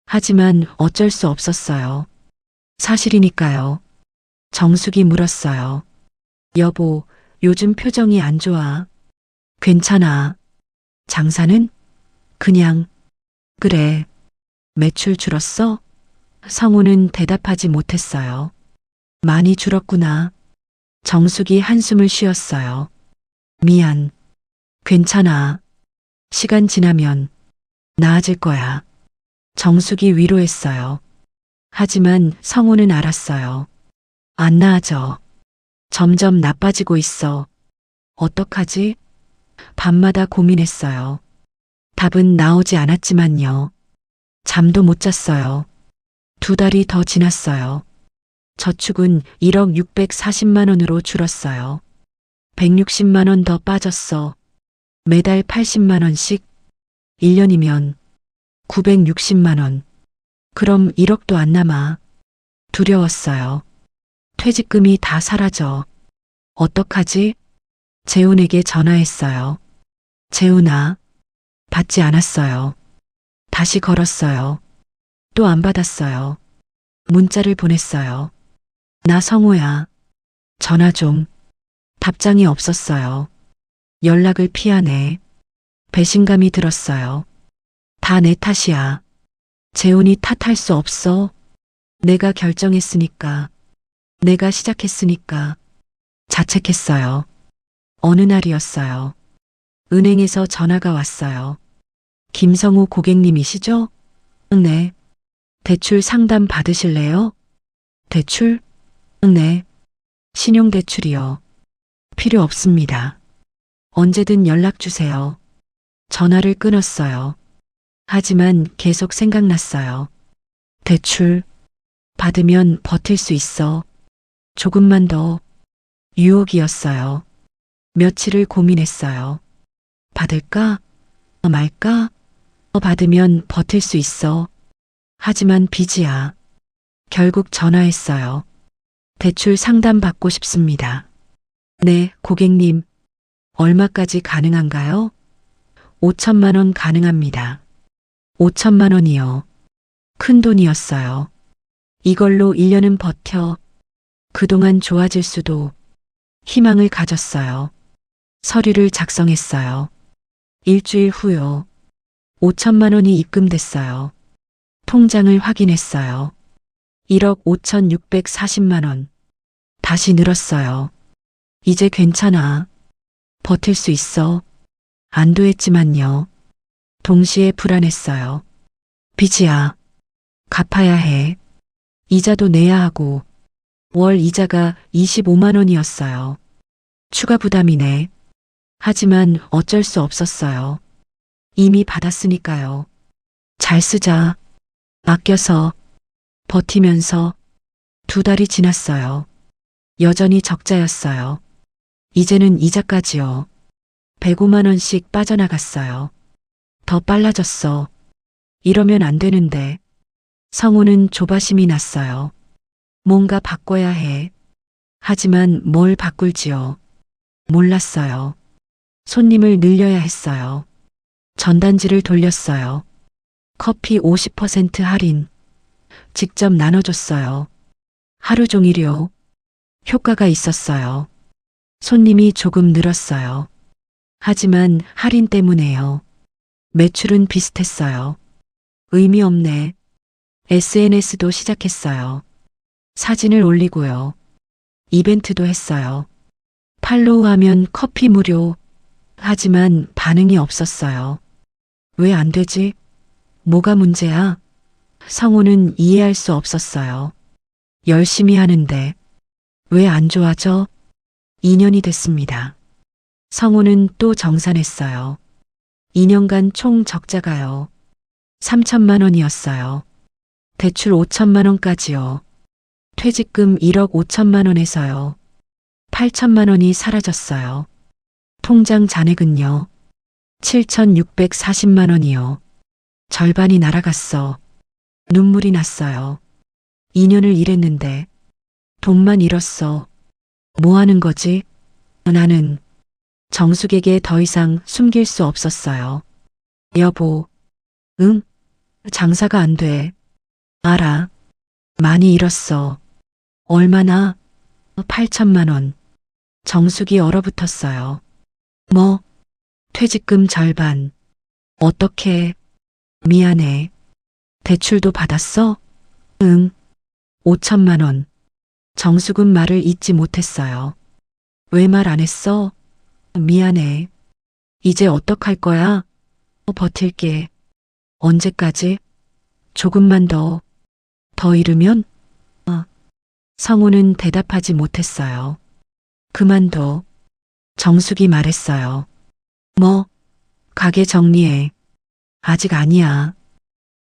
하지만 어쩔 수 없었어요. 사실이니까요. 정숙이 물었어요. 여보, 요즘 표정이 안 좋아. 괜찮아. 장사는? 그냥. 그래. 매출 줄었어? 성우는 대답하지 못했어요. 많이 줄었구나. 정숙이 한숨을 쉬었어요. 미안. 괜찮아. 시간 지나면 나아질 거야. 정숙이 위로했어요. 하지만 성우는 알았어요. 안 나아져. 점점 나빠지고 있어. 어떡하지? 밤마다 고민했어요. 답은 나오지 않았지만요. 잠도 못 잤어요. 2달이 더 지났어요. 저축은 1억 640만 원으로 줄었어요. 160만 원 더 빠졌어. 매달 80만 원씩. 1년이면 960만 원. 그럼 1억도 안 남아. 두려웠어요. 퇴직금이 다 사라져. 어떡하지? 재훈에게 전화했어요. 재훈아. 받지 않았어요. 다시 걸었어요. 또 안 받았어요. 문자를 보냈어요. 나 성우야. 전화 좀. 답장이 없었어요. 연락을 피하네. 배신감이 들었어요. 다 내 탓이야. 재훈이 탓할 수 없어. 내가 결정했으니까. 내가 시작했으니까. 자책했어요. 어느 날이었어요. 은행에서 전화가 왔어요. 김성우 고객님이시죠? 네. 대출 상담 받으실래요? 대출? 네. 신용대출이요. 필요 없습니다. 언제든 연락 주세요. 전화를 끊었어요. 하지만 계속 생각났어요. 대출 받으면 버틸 수 있어. 조금만 더. 유혹이었어요. 며칠을 고민했어요. 받을까? 말까? 받으면 버틸 수 있어. 하지만 빚이야. 결국 전화했어요. 대출 상담 받고 싶습니다. 네, 고객님. 얼마까지 가능한가요? 5천만 원 가능합니다. 5천만 원이요. 큰 돈이었어요. 이걸로 1년은 버텨. 그동안 좋아질 수도. 희망을 가졌어요. 서류를 작성했어요. 일주일 후요. 5천만 원이 입금됐어요. 통장을 확인했어요. 1억 5,640만 원. 다시 늘었어요. 이제 괜찮아. 버틸 수 있어. 안도했지만요. 동시에 불안했어요. 빚이야. 갚아야 해. 이자도 내야 하고. 월 이자가 25만 원이었어요. 추가 부담이네. 하지만 어쩔 수 없었어요. 이미 받았으니까요. 잘 쓰자. 아껴서. 버티면서. 2달이 지났어요. 여전히 적자였어요. 이제는 이자까지요. 105만 원씩 빠져나갔어요. 더 빨라졌어. 이러면 안 되는데. 성우는 조바심이 났어요. 뭔가 바꿔야 해. 하지만 뭘 바꿀지요. 몰랐어요. 손님을 늘려야 했어요. 전단지를 돌렸어요. 커피 50% 할인. 직접 나눠줬어요. 하루 종일요. 효과가 있었어요. 손님이 조금 늘었어요. 하지만 할인 때문에요. 매출은 비슷했어요. 의미 없네. SNS도 시작했어요. 사진을 올리고요. 이벤트도 했어요. 팔로우하면 커피 무료. 하지만 반응이 없었어요. 왜 안 되지? 뭐가 문제야? 성우는 이해할 수 없었어요. 열심히 하는데 왜 안 좋아져? 2년이 됐습니다. 성우는 또 정산했어요. 2년간 총 적자가요. 3천만 원이었어요. 대출 5천만 원까지요. 퇴직금 1억 5천만 원에서요. 8천만 원이 사라졌어요. 통장 잔액은요. 7,640만 원이요. 절반이 날아갔어. 눈물이 났어요. 2년을 일했는데 돈만 잃었어. 뭐 하는 거지? 나는 정숙에게 더 이상 숨길 수 없었어요. 여보, 응? 장사가 안 돼. 알아. 많이 잃었어. 얼마나? 8천만 원. 정숙이 얼어붙었어요. 뭐? 퇴직금 절반. 어떻게? 미안해. 대출도 받았어? 응. 5천만 원. 정숙은 말을 잇지 못했어요. 왜 말 안 했어? 미안해. 이제 어떡할 거야? 버틸게. 언제까지? 조금만 더 잃으면? 성우는 대답하지 못했어요. 그만둬. 정숙이 말했어요. 뭐? 가게 정리해. 아직 아니야.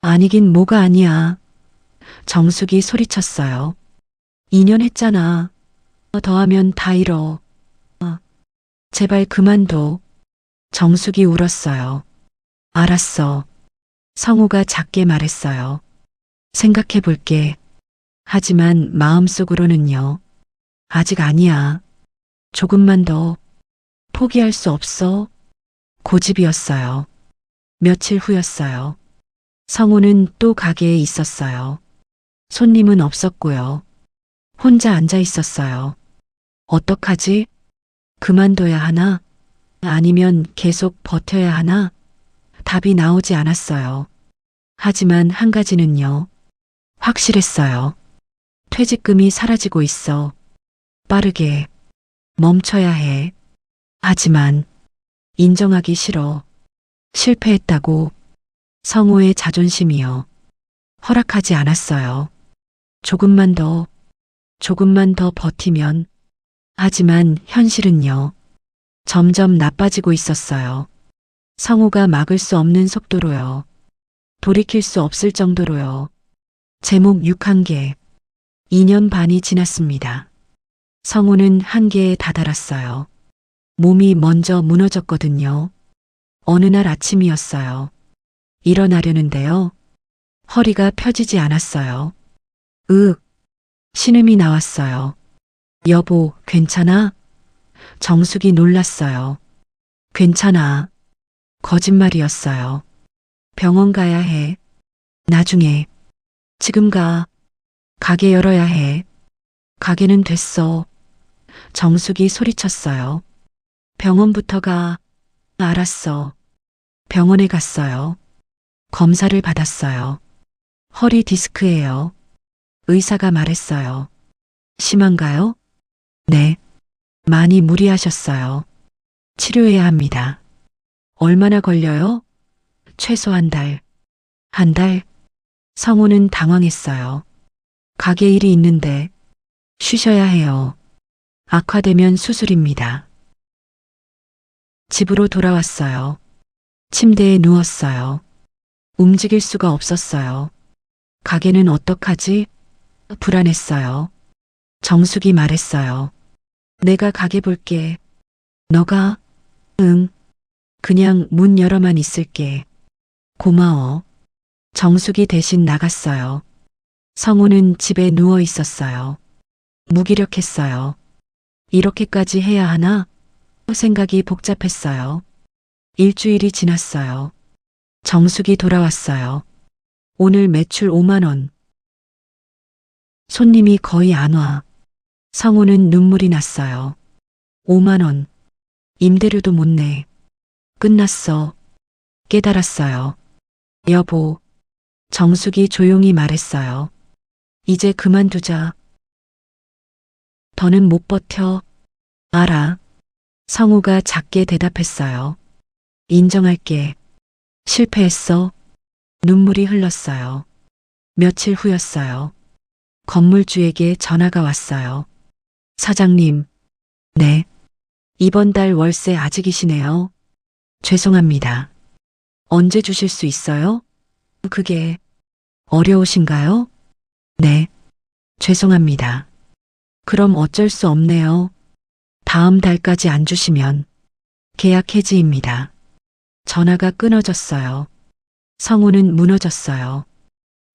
아니긴 뭐가 아니야. 정숙이 소리쳤어요. 2년 했잖아. 더하면 다 잃어. 제발 그만둬. 정숙이 울었어요. 알았어. 성우가 작게 말했어요. 생각해 볼게. 하지만 마음속으로는요. 아직 아니야. 조금만 더. 포기할 수 없어. 고집이었어요. 며칠 후였어요. 성우는 또 가게에 있었어요. 손님은 없었고요. 혼자 앉아 있었어요. 어떡하지? 그만둬야 하나? 아니면 계속 버텨야 하나? 답이 나오지 않았어요. 하지만 한 가지는요. 확실했어요. 퇴직금이 사라지고 있어. 빠르게 멈춰야 해. 하지만 인정하기 싫어. 실패했다고. 성우의 자존심이요. 허락하지 않았어요. 조금만 더 버티면. 하지만 현실은요. 점점 나빠지고 있었어요. 성우가 막을 수 없는 속도로요. 돌이킬 수 없을 정도로요. 제목 6한계. 2년 반이 지났습니다. 성우는 한계에 다다랐어요. 몸이 먼저 무너졌거든요. 어느 날 아침이었어요. 일어나려는데요. 허리가 펴지지 않았어요. 신음이 나왔어요. 여보, 괜찮아? 정숙이 놀랐어요. 괜찮아. 거짓말이었어요. 병원 가야 해. 나중에. 지금 가. 가게 열어야 해. 가게는 됐어. 정숙이 소리쳤어요. 병원부터 가. 알았어. 병원에 갔어요. 검사를 받았어요. 허리 디스크예요. 의사가 말했어요. 심한가요? 네. 많이 무리하셨어요. 치료해야 합니다. 얼마나 걸려요? 최소 한 달. 한 달? 성우는 당황했어요. 가게 일이 있는데 쉬셔야 해요. 악화되면 수술입니다. 집으로 돌아왔어요. 침대에 누웠어요. 움직일 수가 없었어요. 가게는 어떡하지? 불안했어요. 정숙이 말했어요. 내가 가게 볼게. 너가? 응. 그냥 문 열어만 있을게. 고마워. 정숙이 대신 나갔어요. 성우는 집에 누워 있었어요. 무기력했어요. 이렇게까지 해야 하나? 생각이 복잡했어요. 일주일이 지났어요. 정숙이 돌아왔어요. 오늘 매출 5만 원. 손님이 거의 안 와. 성우는 눈물이 났어요. 5만 원. 임대료도 못 내. 끝났어. 깨달았어요. 여보. 정숙이 조용히 말했어요. 이제 그만두자. 더는 못 버텨. 알아. 성우가 작게 대답했어요. 인정할게. 실패했어. 눈물이 흘렀어요. 며칠 후였어요. 건물주에게 전화가 왔어요. 사장님. 네. 이번 달 월세 아직이시네요. 죄송합니다. 언제 주실 수 있어요? 그게 어려우신가요? 네. 죄송합니다. 그럼 어쩔 수 없네요. 다음 달까지 안 주시면 계약 해지입니다. 전화가 끊어졌어요. 성우는 무너졌어요.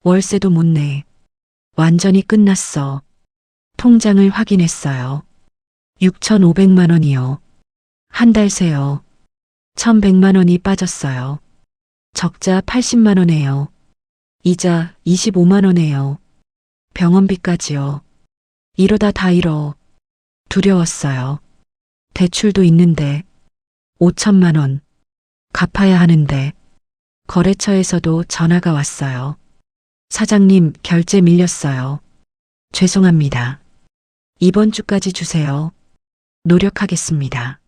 월세도 못 내. 완전히 끝났어. 통장을 확인했어요. 6,500만 원이요. 한 달 새요. 1,100만 원이 빠졌어요. 적자 80만 원에요. 이자 25만 원에요. 병원비까지요. 이러다 다 잃어. 두려웠어요. 대출도 있는데 5천만 원 갚아야 하는데 거래처에서도 전화가 왔어요. 사장님 결제 밀렸어요. 죄송합니다. 이번 주까지 주세요. 노력하겠습니다.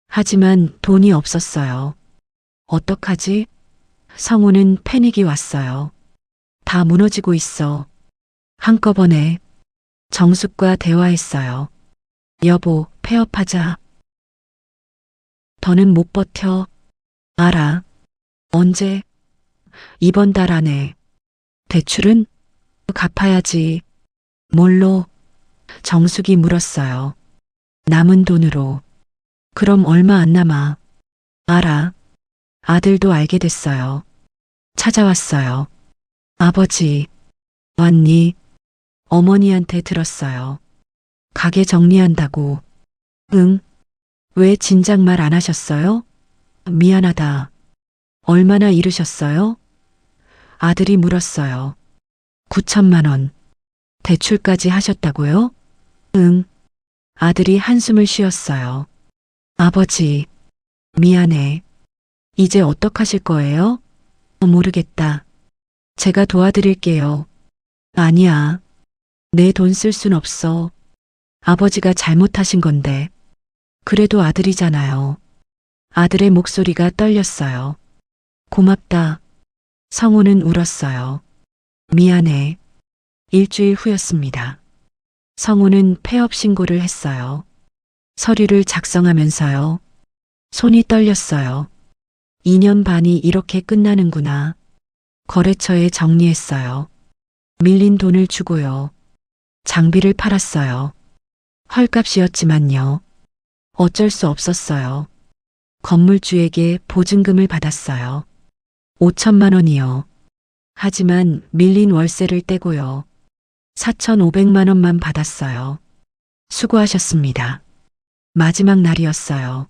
하지만 돈이 없었어요. 어떡하지? 성우는 패닉이 왔어요. 다 무너지고 있어. 한꺼번에 정숙과 대화했어요. 여보, 폐업하자. 더는 못 버텨. 알아. 언제? 이번 달 안에. 대출은? 갚아야지. 뭘로? 정숙이 물었어요. 남은 돈으로. 그럼 얼마 안 남아. 알아. 아들도 알게 됐어요. 찾아왔어요. 아버지. 왔니? 어머니한테 들었어요. 가게 정리한다고. 응. 왜 진작 말 안 하셨어요? 미안하다. 얼마나 잃으셨어요? 아들이 물었어요. 9천만 원. 대출까지 하셨다고요? 응. 아들이 한숨을 쉬었어요. 아버지. 미안해. 이제 어떡하실 거예요? 모르겠다. 제가 도와드릴게요. 아니야. 내 돈 쓸 순 없어. 아버지가 잘못하신 건데. 그래도 아들이잖아요. 아들의 목소리가 떨렸어요. 고맙다. 성우는 울었어요. 미안해. 일주일 후였습니다. 성우는 폐업 신고를 했어요. 서류를 작성하면서요. 손이 떨렸어요. 2년 반이 이렇게 끝나는구나. 거래처에 정리했어요. 밀린 돈을 주고요. 장비를 팔았어요. 헐값이었지만요. 어쩔 수 없었어요. 건물주에게 보증금을 받았어요. 5천만 원이요. 하지만 밀린 월세를 떼고요. 4,500만 원만 받았어요. 수고하셨습니다. 마지막 날이었어요.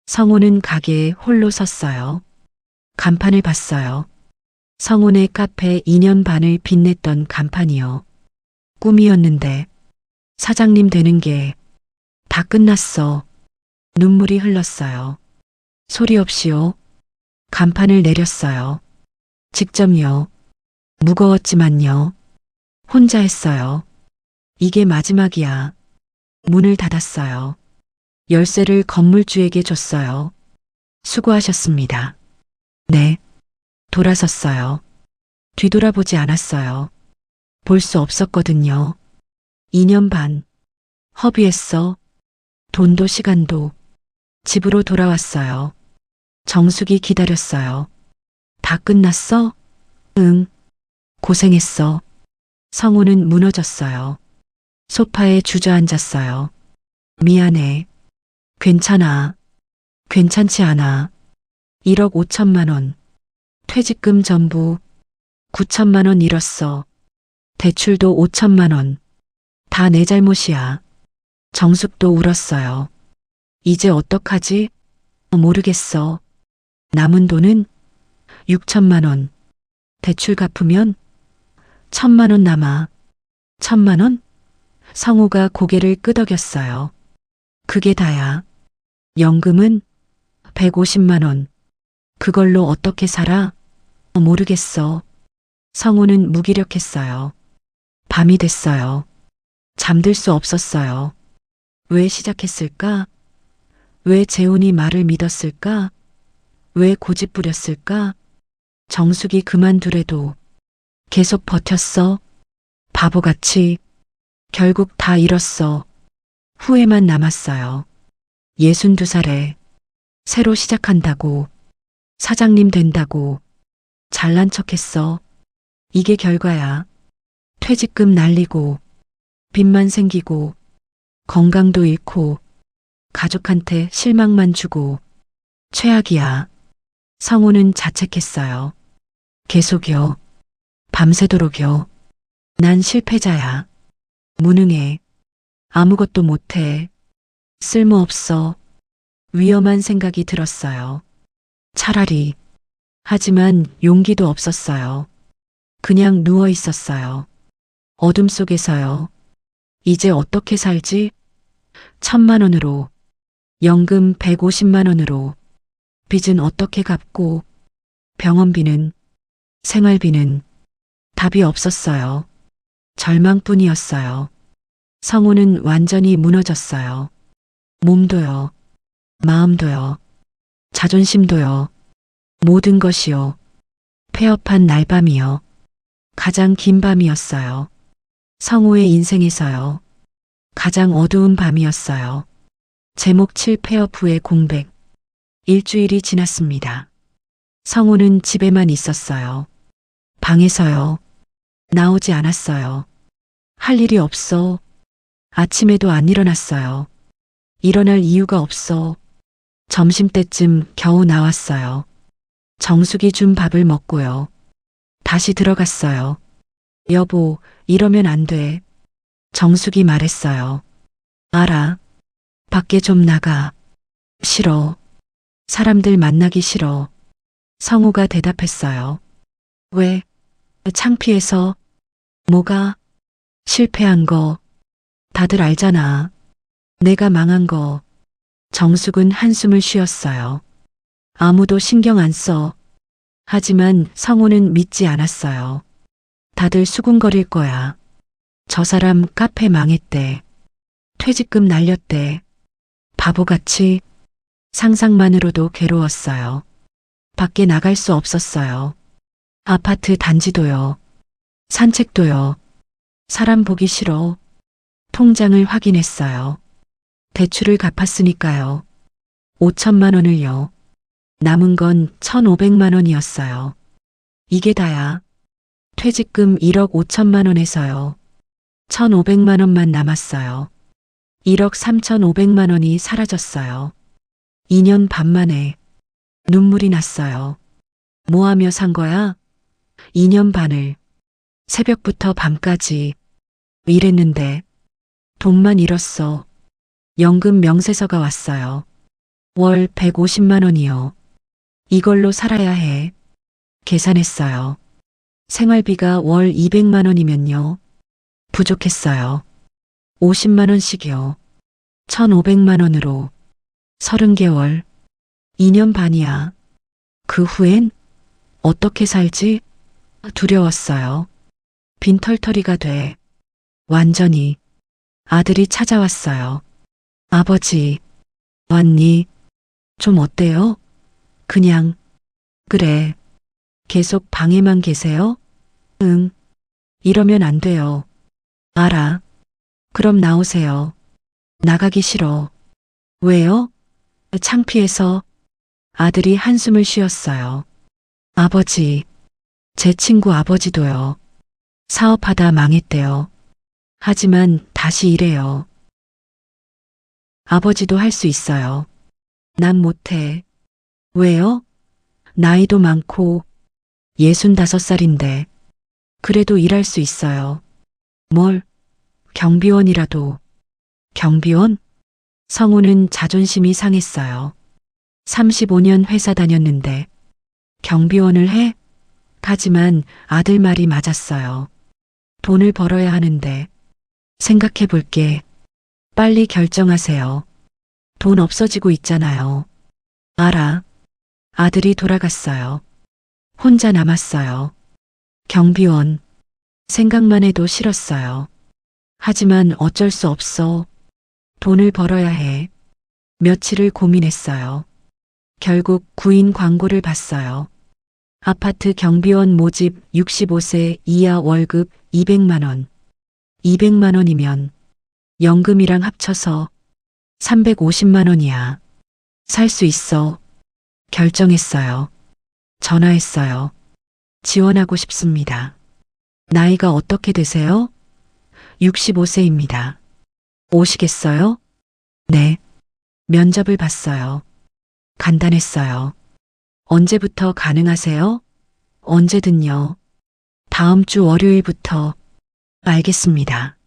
성우는 가게에 홀로 섰어요. 간판을 봤어요. 성운의 카페 2년 반을 빛냈던 간판이요. 꿈이었는데 사장님 되는 게 다 끝났어. 눈물이 흘렀어요. 소리 없이요. 간판을 내렸어요. 직접요. 무거웠지만요. 혼자 했어요. 이게 마지막이야. 문을 닫았어요. 열쇠를 건물주에게 줬어요. 수고하셨습니다. 네. 돌아섰어요. 뒤돌아보지 않았어요. 볼 수 없었거든요. 2년 반. 허비했어. 돈도 시간도. 집으로 돌아왔어요. 정숙이 기다렸어요. 다 끝났어? 응. 고생했어. 성우는 무너졌어요. 소파에 주저앉았어요. 미안해. 괜찮아. 괜찮지 않아. 1억 5천만 원. 퇴직금 전부 9천만 원 잃었어. 대출도 5천만 원. 다 내 잘못이야. 정숙도 울었어요. 이제 어떡하지? 모르겠어. 남은 돈은 6천만 원. 대출 갚으면 1천만 원 남아. 1천만 원? 성우가 고개를 끄덕였어요. 그게 다야. 연금은 150만 원. 그걸로 어떻게 살아? 모르겠어. 성우는 무기력했어요. 밤이 됐어요. 잠들 수 없었어요. 왜 시작했을까? 왜 재훈이 말을 믿었을까? 왜 고집부렸을까? 정숙이 그만두래도 계속 버텼어. 바보같이. 결국 다 잃었어. 후회만 남았어요. 62살에 새로 시작한다고, 사장님 된다고, 잘난 척했어. 이게 결과야. 퇴직금 날리고, 빚만 생기고, 건강도 잃고, 가족한테 실망만 주고, 최악이야. 성우는 자책했어요. 계속요. 밤새도록요. 난 실패자야. 무능해. 아무것도 못해. 쓸모없어. 위험한 생각이 들었어요. 차라리. 하지만 용기도 없었어요. 그냥 누워 있었어요. 어둠 속에서요. 이제 어떻게 살지? 1천만 원으로. 연금 150만 원으로. 빚은 어떻게 갚고, 병원비는, 생활비는 답이 없었어요. 절망뿐이었어요. 성우는 완전히 무너졌어요. 몸도요. 마음도요. 자존심도요. 모든 것이요. 폐업한 날밤이요. 가장 긴 밤이었어요. 성우의 인생에서요. 가장 어두운 밤이었어요. 제목 7 폐업 후의 공백. 일주일이 지났습니다. 성우는 집에만 있었어요. 방에서요. 나오지 않았어요. 할 일이 없어. 아침에도 안 일어났어요. 일어날 이유가 없어. 점심때쯤 겨우 나왔어요. 정숙이 준 밥을 먹고요. 다시 들어갔어요. 여보, 이러면 안 돼. 정숙이 말했어요. 알아. 밖에 좀 나가. 싫어. 사람들 만나기 싫어. 성우가 대답했어요. 왜? 창피해서. 뭐가? 실패한 거. 다들 알잖아. 내가 망한 거. 정숙은 한숨을 쉬었어요. 아무도 신경 안 써. 하지만 성우는 믿지 않았어요. 다들 수군거릴 거야. 저 사람 카페 망했대. 퇴직금 날렸대. 바보같이. 상상만으로도 괴로웠어요. 밖에 나갈 수 없었어요. 아파트 단지도요. 산책도요. 사람 보기 싫어. 통장을 확인했어요. 대출을 갚았으니까요. 5천만 원을요. 남은 건 1,500만 원이었어요. 이게 다야. 퇴직금 1억 5천만 원에서요. 1,500만 원만 남았어요. 1억 3,500만 원이 사라졌어요. 2년 반 만에 눈물이 났어요. 뭐 하며 산 거야? 2년 반을 새벽부터 밤까지 일했는데 돈만 잃었어. 연금 명세서가 왔어요. 월 150만 원이요. 이걸로 살아야 해. 계산했어요. 생활비가 월 200만 원이면요. 부족했어요. 50만 원씩이요. 1,500만 원으로 30개월, 2년 반이야. 그 후엔 어떻게 살지? 두려웠어요. 빈털터리가 돼. 완전히. 아들이 찾아왔어요. 아버지, 왔니? 좀 어때요? 그냥, 그래. 계속 방에만 계세요? 응. 이러면 안 돼요. 알아. 그럼 나오세요. 나가기 싫어. 왜요? 창피해서. 아들이 한숨을 쉬었어요. 아버지, 제 친구 아버지도요. 사업하다 망했대요. 하지만 다시 이래요. 아버지도 할 수 있어요. 난 못해. 왜요? 나이도 많고 65살인데 그래도 일할 수 있어요. 뭘? 경비원이라도. 경비원? 성우는 자존심이 상했어요. 35년 회사 다녔는데 경비원을 해? 하지만 아들 말이 맞았어요. 돈을 벌어야 하는데 생각해 볼게. 빨리 결정하세요. 돈 없어지고 있잖아요. 알아. 아들이 돌아갔어요. 혼자 남았어요. 경비원. 생각만 해도 싫었어요. 하지만 어쩔 수 없어. 돈을 벌어야 해. 며칠을 고민했어요. 결국 구인 광고를 봤어요. 아파트 경비원 모집 65세 이하 월급 200만 원. 200만 원이면 연금이랑 합쳐서 350만 원이야. 살 수 있어. 결정했어요. 전화했어요. 지원하고 싶습니다. 나이가 어떻게 되세요? 65세입니다. 오시겠어요? 네. 면접을 봤어요. 간단했어요. 언제부터 가능하세요? 언제든요. 다음 주 월요일부터. 알겠습니다.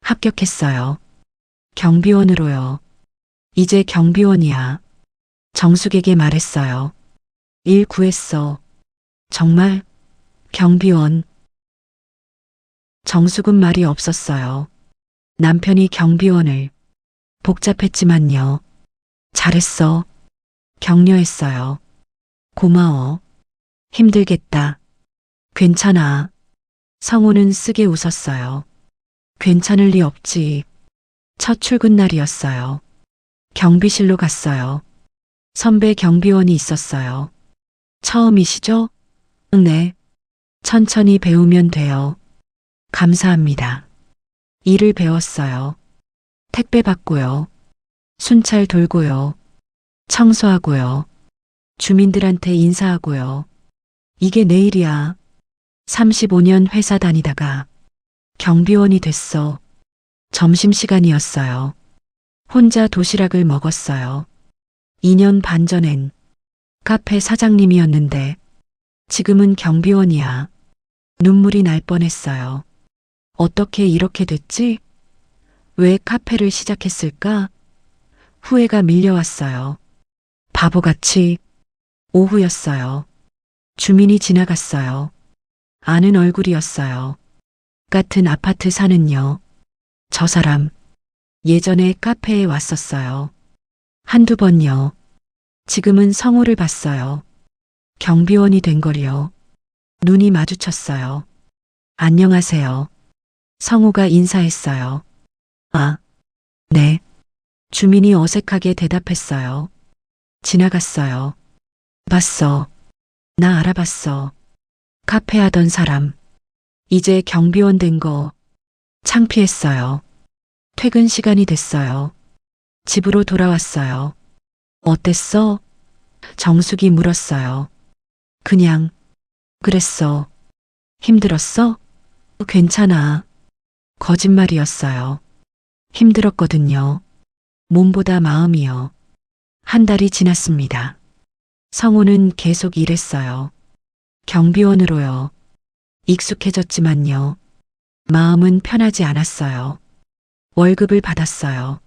합격했어요. 경비원으로요. 이제 경비원이야. 정숙에게 말했어요. 일 구했어. 정말? 경비원. 정숙은 말이 없었어요. 남편이 경비원을. 복잡했지만요. 잘했어. 격려했어요. 고마워. 힘들겠다. 괜찮아. 성우는 쓰게 웃었어요. 괜찮을 리 없지. 첫 출근 날이었어요. 경비실로 갔어요. 선배 경비원이 있었어요. 처음이시죠? 네. 천천히 배우면 돼요. 감사합니다. 일을 배웠어요. 택배 받고요. 순찰 돌고요. 청소하고요. 주민들한테 인사하고요. 이게 내 일이야. 35년 회사 다니다가 경비원이 됐어. 점심시간이었어요. 혼자 도시락을 먹었어요. 2년 반 전엔 카페 사장님이었는데 지금은 경비원이야. 눈물이 날 뻔했어요. 어떻게 이렇게 됐지? 왜 카페를 시작했을까? 후회가 밀려왔어요. 바보같이. 오후였어요. 주민이 지나갔어요. 아는 얼굴이었어요. 같은 아파트 사는요. 저 사람 예전에 카페에 왔었어요. 한두 번요. 지금은 성우를 봤어요. 경비원이 된 걸요. 눈이 마주쳤어요. 안녕하세요. 성우가 인사했어요. 아, 네. 주민이 어색하게 대답했어요. 지나갔어요. 봤어. 나 알아봤어. 카페 하던 사람. 이제 경비원 된 거. 창피했어요. 퇴근 시간이 됐어요. 집으로 돌아왔어요. 어땠어? 정숙이 물었어요. 그냥, 그랬어. 힘들었어? 괜찮아. 거짓말이었어요. 힘들었거든요. 몸보다 마음이요. 한 달이 지났습니다. 성우는 계속 일했어요. 경비원으로요. 익숙해졌지만요. 마음은 편하지 않았어요. 월급을 받았어요.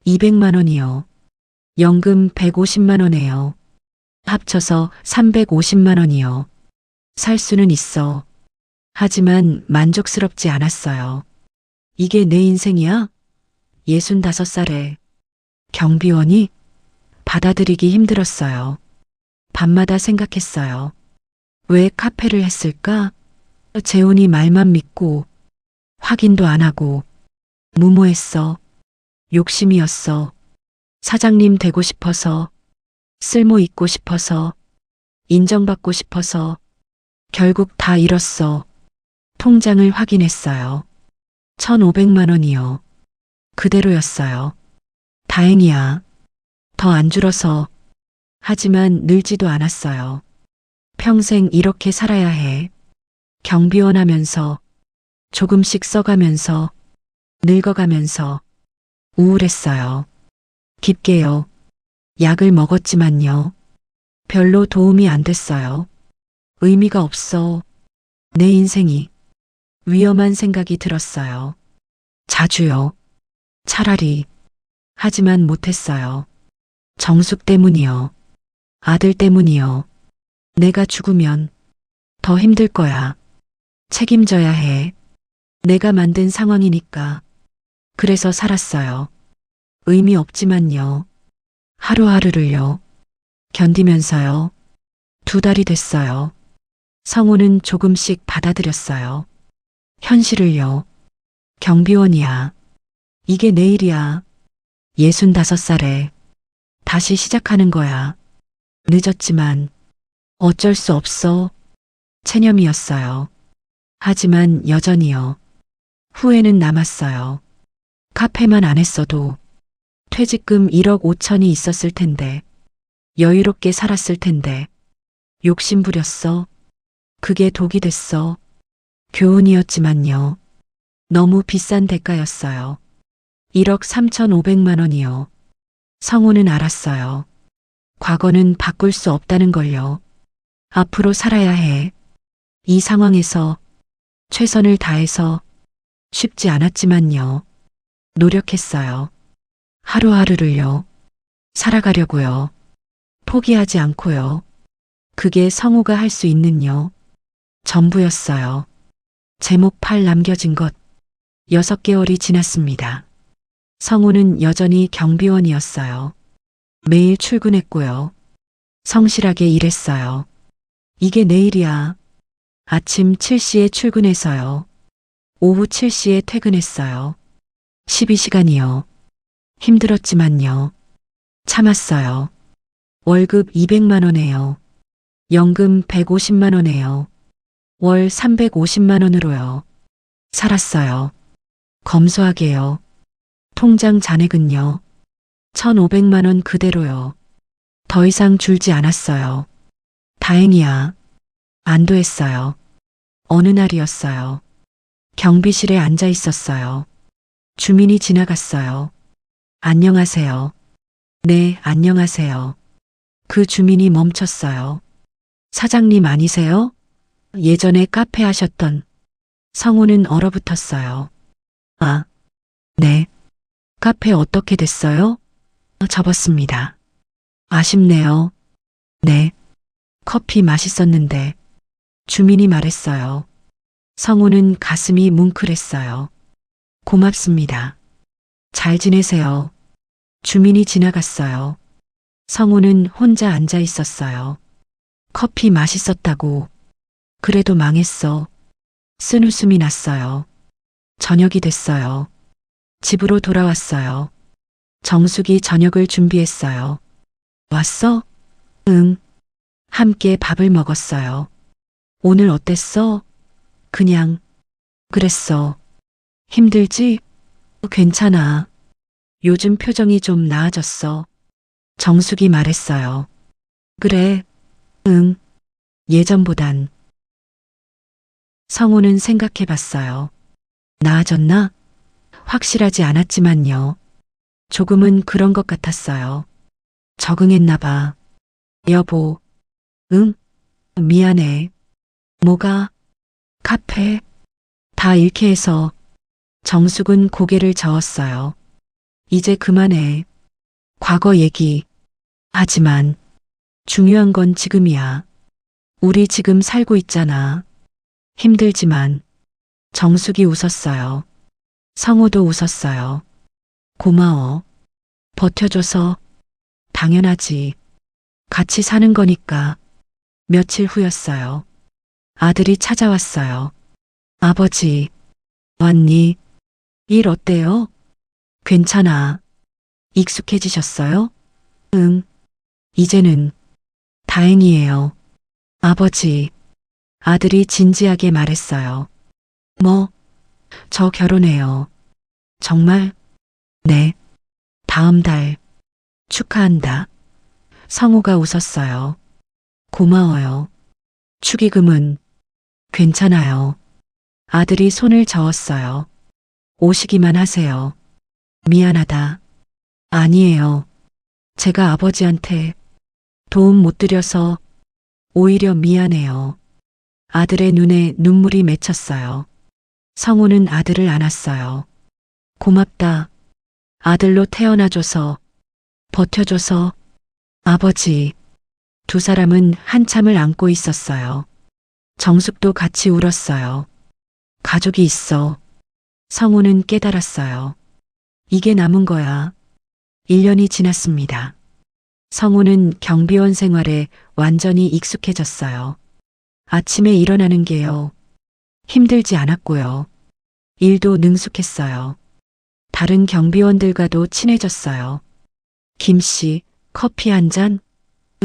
200만 원이요. 연금 150만 원에요. 합쳐서 350만 원이요. 살 수는 있어. 하지만 만족스럽지 않았어요. 이게 내 인생이야? 65살에 경비원이? 받아들이기 힘들었어요. 밤마다 생각했어요. 왜 카페를 했을까? 재훈이 말만 믿고 확인도 안 하고 무모했어. 욕심이었어. 사장님 되고 싶어서, 쓸모 있고 싶어서, 인정받고 싶어서 결국 다 잃었어. 통장을 확인했어요. 1,500만 원이요. 그대로였어요. 다행이야. 더 안 줄어서. 하지만 늘지도 않았어요. 평생 이렇게 살아야 해. 경비원 하면서 조금씩 써가면서 늙어가면서 우울했어요. 깊게요. 약을 먹었지만요. 별로 도움이 안 됐어요. 의미가 없어. 내 인생이. 위험한 생각이 들었어요. 자주요. 차라리. 하지만 못했어요. 정숙 때문이요. 아들 때문이요. 내가 죽으면 더 힘들 거야. 책임져야 해. 내가 만든 상황이니까. 그래서 살았어요. 의미 없지만요. 하루하루를요. 견디면서요. 2달이 됐어요. 성우는 조금씩 받아들였어요. 현실을요. 경비원이야. 이게 내일이야. 65살에 다시 시작하는 거야. 늦었지만 어쩔 수 없어. 체념이었어요. 하지만 여전히요. 후회는 남았어요. 카페만 안 했어도 퇴직금 1억 5천이 있었을 텐데, 여유롭게 살았을 텐데, 욕심 부렸어. 그게 독이 됐어. 교훈이었지만요. 너무 비싼 대가였어요. 1억 3,500만 원이요. 성우는 알았어요. 과거는 바꿀 수 없다는 걸요. 앞으로 살아야 해. 이 상황에서 최선을 다해서 쉽지 않았지만요. 노력했어요. 하루하루를요. 살아가려고요. 포기하지 않고요. 그게 성우가 할 수 있는요. 전부였어요. 제목 8 남겨진 것. 6개월이 지났습니다. 성우는 여전히 경비원이었어요. 매일 출근했고요. 성실하게 일했어요. 이게 내일이야. 아침 7시에 출근해서요. 오후 7시에 퇴근했어요. 12시간이요. 힘들었지만요. 참았어요. 월급 200만 원에요. 연금 150만 원에요. 월 350만 원으로요. 살았어요. 검소하게요. 통장 잔액은요. 1,500만 원 그대로요. 더 이상 줄지 않았어요. 다행이야. 안도했어요. 어느 날이었어요. 경비실에 앉아 있었어요. 주민이 지나갔어요. 안녕하세요. 네, 안녕하세요. 그 주민이 멈췄어요. 사장님 아니세요? 예전에 카페 하셨던. 성우는 얼어붙었어요. 아, 네. 카페 어떻게 됐어요? 접었습니다. 아쉽네요. 네. 커피 맛있었는데. 주민이 말했어요. 성우는 가슴이 뭉클했어요. 고맙습니다. 잘 지내세요. 주민이 지나갔어요. 성우는 혼자 앉아 있었어요. 커피 맛있었다고. 그래도 망했어. 쓴웃음이 났어요. 저녁이 됐어요. 집으로 돌아왔어요. 정숙이 저녁을 준비했어요. 왔어? 응. 함께 밥을 먹었어요. 오늘 어땠어? 그냥 그랬어. 힘들지? 괜찮아. 요즘 표정이 좀 나아졌어. 정숙이 말했어요. 그래. 응. 예전보단. 성우는 생각해 봤어요. 나아졌나? 확실하지 않았지만요. 조금은 그런 것 같았어요. 적응했나 봐. 여보. 응? 미안해. 뭐가? 카페? 다 잃게 해서. 정숙은 고개를 저었어요. 이제 그만해. 과거 얘기. 하지만 중요한 건 지금이야. 우리 지금 살고 있잖아. 힘들지만. 정숙이 웃었어요. 성우도 웃었어요. 고마워. 버텨줘서. 당연하지. 같이 사는 거니까. 며칠 후였어요. 아들이 찾아왔어요. 아버지, 왔니? 일 어때요? 괜찮아. 익숙해지셨어요? 응. 이제는. 다행이에요. 아버지. 아들이 진지하게 말했어요. 뭐? 저 결혼해요. 정말? 네. 다음 달. 축하한다. 성우가 웃었어요. 고마워요. 축의금은? 괜찮아요. 아들이 손을 저었어요. 오시기만 하세요. 미안하다. 아니에요. 제가 아버지한테 도움 못 드려서 오히려 미안해요. 아들의 눈에 눈물이 맺혔어요. 성우는 아들을 안았어요. 고맙다. 아들로 태어나줘서, 버텨줘서. 아버지. 두 사람은 한참을 안고 있었어요. 정숙도 같이 울었어요. 가족이 있어. 성우는 깨달았어요. 이게 남은 거야. 1년이 지났습니다. 성우는 경비원 생활에 완전히 익숙해졌어요. 아침에 일어나는 게요. 힘들지 않았고요. 일도 능숙했어요. 다른 경비원들과도 친해졌어요. 김 씨, 커피 한 잔?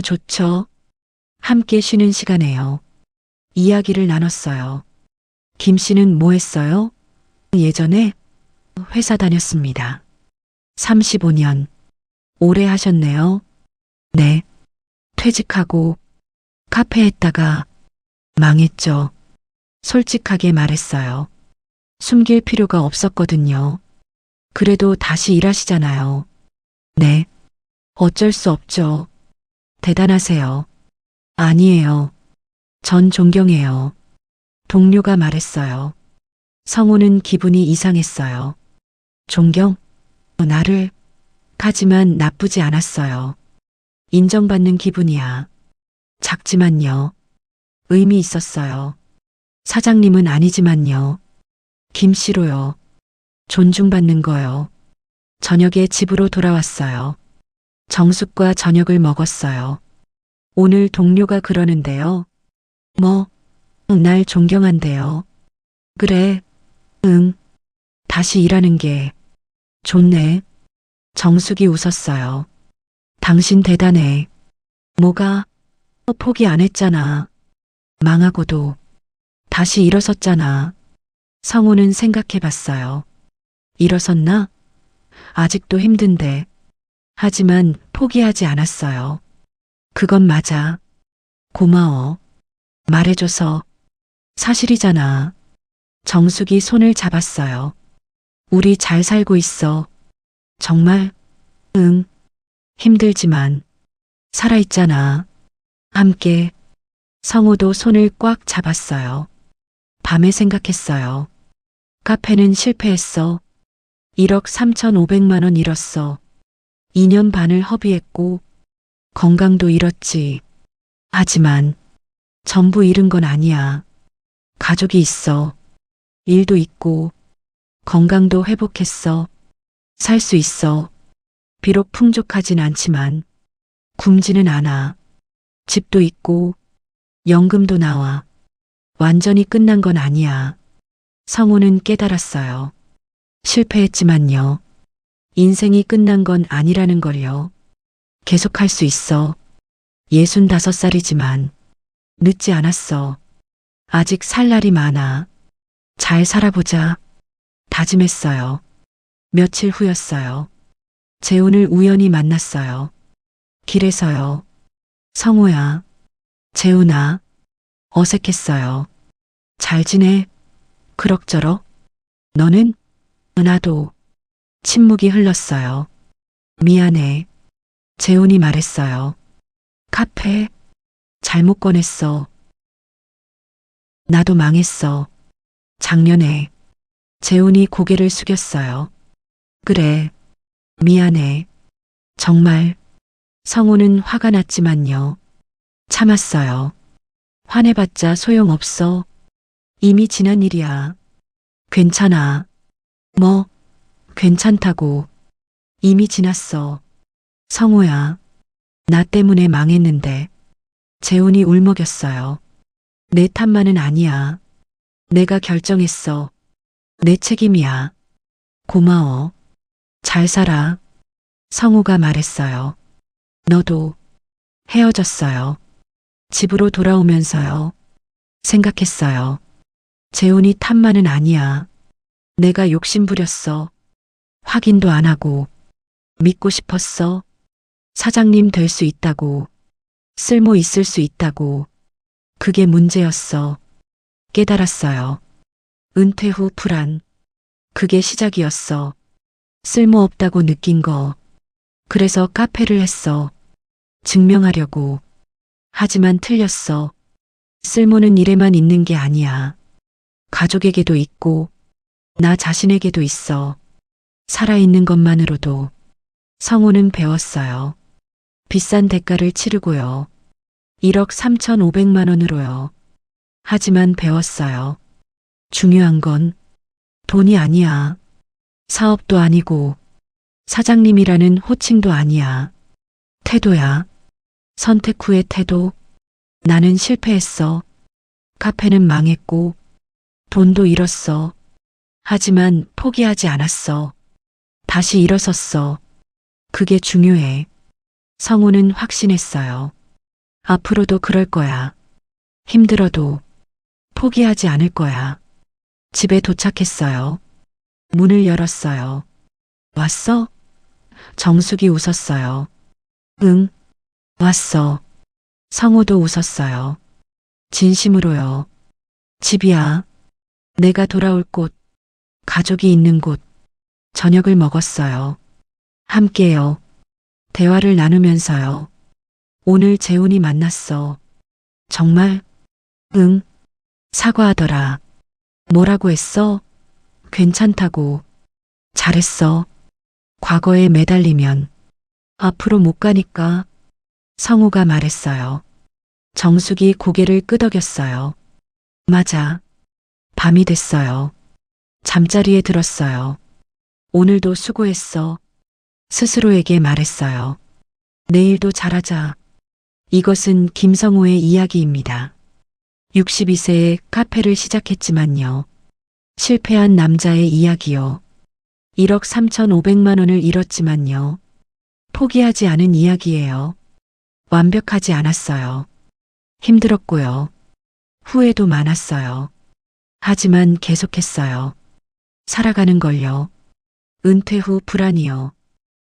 좋죠. 함께 쉬는 시간에요. 이야기를 나눴어요. 김 씨는 뭐 했어요? 예전에 회사 다녔습니다. 35년. 오래 하셨네요. 네. 퇴직하고 카페 했다가 망했죠. 솔직하게 말했어요. 숨길 필요가 없었거든요. 그래도 다시 일하시잖아요. 네. 어쩔 수 없죠. 대단하세요. 아니에요. 전 존경해요. 동료가 말했어요. 성우는 기분이 이상했어요. 존경? 나를? 하지만 나쁘지 않았어요. 인정받는 기분이야. 작지만요. 의미 있었어요. 사장님은 아니지만요. 김 씨로요. 존중받는 거요. 저녁에 집으로 돌아왔어요. 정숙과 저녁을 먹었어요. 오늘 동료가 그러는데요. 뭐, 날 존경한대요. 그래, 응. 다시 일하는 게 좋네. 정숙이 웃었어요. 당신 대단해. 뭐가? 포기 안 했잖아. 망하고도 다시 일어섰잖아. 성우는 생각해 봤어요. 일어섰나? 아직도 힘든데. 하지만 포기하지 않았어요. 그건 맞아. 고마워. 말해줘서. 사실이잖아. 정숙이 손을 잡았어요. 우리 잘 살고 있어. 정말? 응. 힘들지만 살아있잖아. 함께. 성우도 손을 꽉 잡았어요. 밤에 생각했어요. 카페는 실패했어. 1억 3,500만 원 잃었어. 2년 반을 허비했고 건강도 잃었지. 하지만 전부 잃은 건 아니야. 가족이 있어. 일도 있고 건강도 회복했어. 살 수 있어. 비록 풍족하진 않지만 굶지는 않아. 집도 있고 연금도 나와. 완전히 끝난 건 아니야. 성우는 깨달았어요. 실패했지만요. 인생이 끝난 건 아니라는 걸요. 계속할 수 있어. 65살이지만 늦지 않았어. 아직 살 날이 많아. 잘 살아보자. 다짐했어요. 며칠 후였어요. 재훈을 우연히 만났어요. 길에서요. 성우야. 재훈아. 어색했어요. 잘 지내? 그럭저럭? 너는? 나도. 침묵이 흘렀어요. 미안해. 재훈이 말했어요. 카페? 잘못 꺼냈어. 나도 망했어. 작년에. 재훈이 고개를 숙였어요. 그래. 미안해. 정말. 성우는 화가 났지만요. 참았어요. 화내봤자 소용없어. 이미 지난 일이야. 괜찮아. 뭐, 괜찮다고. 이미 지났어. 성우야. 나 때문에 망했는데. 재훈이 울먹였어요. 내 탓만은 아니야. 내가 결정했어. 내 책임이야. 고마워. 잘 살아. 성우가 말했어요. 너도. 헤어졌어요. 집으로 돌아오면서요. 생각했어요. 재훈이 탓만은 아니야. 내가 욕심부렸어. 확인도 안 하고. 믿고 싶었어. 사장님 될 수 있다고. 쓸모 있을 수 있다고. 그게 문제였어. 깨달았어요. 은퇴 후 불안. 그게 시작이었어. 쓸모없다고 느낀 거. 그래서 카페를 했어. 증명하려고. 하지만 틀렸어. 쓸모는 일에만 있는 게 아니야. 가족에게도 있고, 나 자신에게도 있어. 살아있는 것만으로도. 성우는 배웠어요. 비싼 대가를 치르고요. 1억 3,500만 원으로요. 하지만 배웠어요. 중요한 건 돈이 아니야. 사업도 아니고 사장님이라는 호칭도 아니야. 태도야. 선택 후의 태도. 나는 실패했어. 카페는 망했고 돈도 잃었어. 하지만 포기하지 않았어. 다시 일어섰어. 그게 중요해. 성우는 확신했어요. 앞으로도 그럴 거야. 힘들어도 포기하지 않을 거야. 집에 도착했어요. 문을 열었어요. 왔어? 정숙이 웃었어요. 응, 왔어. 성우도 웃었어요. 진심으로요. 집이야. 내가 돌아올 곳, 가족이 있는 곳. 저녁을 먹었어요. 함께요. 대화를 나누면서요. 오늘 재훈이 만났어. 정말? 응. 사과하더라. 뭐라고 했어? 괜찮다고. 잘했어. 과거에 매달리면 앞으로 못 가니까. 성우가 말했어요. 정숙이 고개를 끄덕였어요. 맞아. 밤이 됐어요. 잠자리에 들었어요. 오늘도 수고했어. 스스로에게 말했어요. 내일도 잘하자. 이것은 김성우의 이야기입니다. 62세에 카페를 시작했지만요. 실패한 남자의 이야기요. 1억 3,500만 원을 잃었지만요. 포기하지 않은 이야기예요. 완벽하지 않았어요. 힘들었고요. 후회도 많았어요. 하지만 계속했어요. 살아가는 걸요. 은퇴 후 불안이요.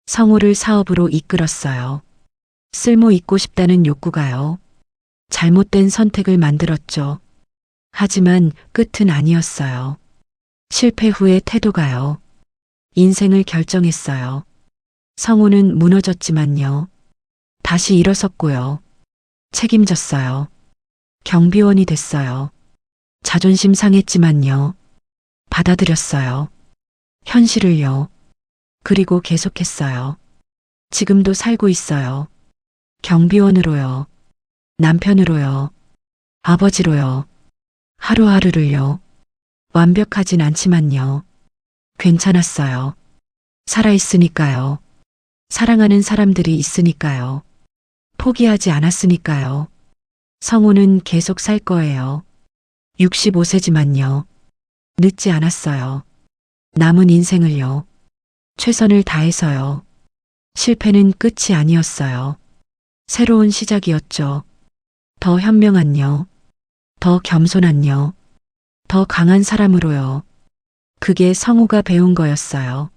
성우를 사업으로 이끌었어요. 쓸모 있고 싶다는 욕구가요. 잘못된 선택을 만들었죠. 하지만 끝은 아니었어요. 실패 후의 태도가요. 인생을 결정했어요. 성우는 무너졌지만요. 다시 일어섰고요. 책임졌어요. 경비원이 됐어요. 자존심 상했지만요. 받아들였어요. 현실을요. 그리고 계속했어요. 지금도 살고 있어요. 경비원으로요. 남편으로요. 아버지로요. 하루하루를요. 완벽하진 않지만요. 괜찮았어요. 살아있으니까요. 사랑하는 사람들이 있으니까요. 포기하지 않았으니까요. 성우는 계속 살 거예요. 65세지만요. 늦지 않았어요. 남은 인생을요. 최선을 다해서요. 실패는 끝이 아니었어요. 새로운 시작이었죠. 더 현명한요. 더 겸손한요. 더 강한 사람으로요. 그게 성우가 배운 거였어요.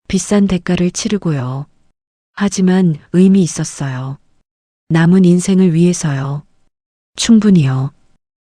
비싼 대가를 치르고요. 하지만 의미 있었어요. 남은 인생을 위해서요. 충분히요.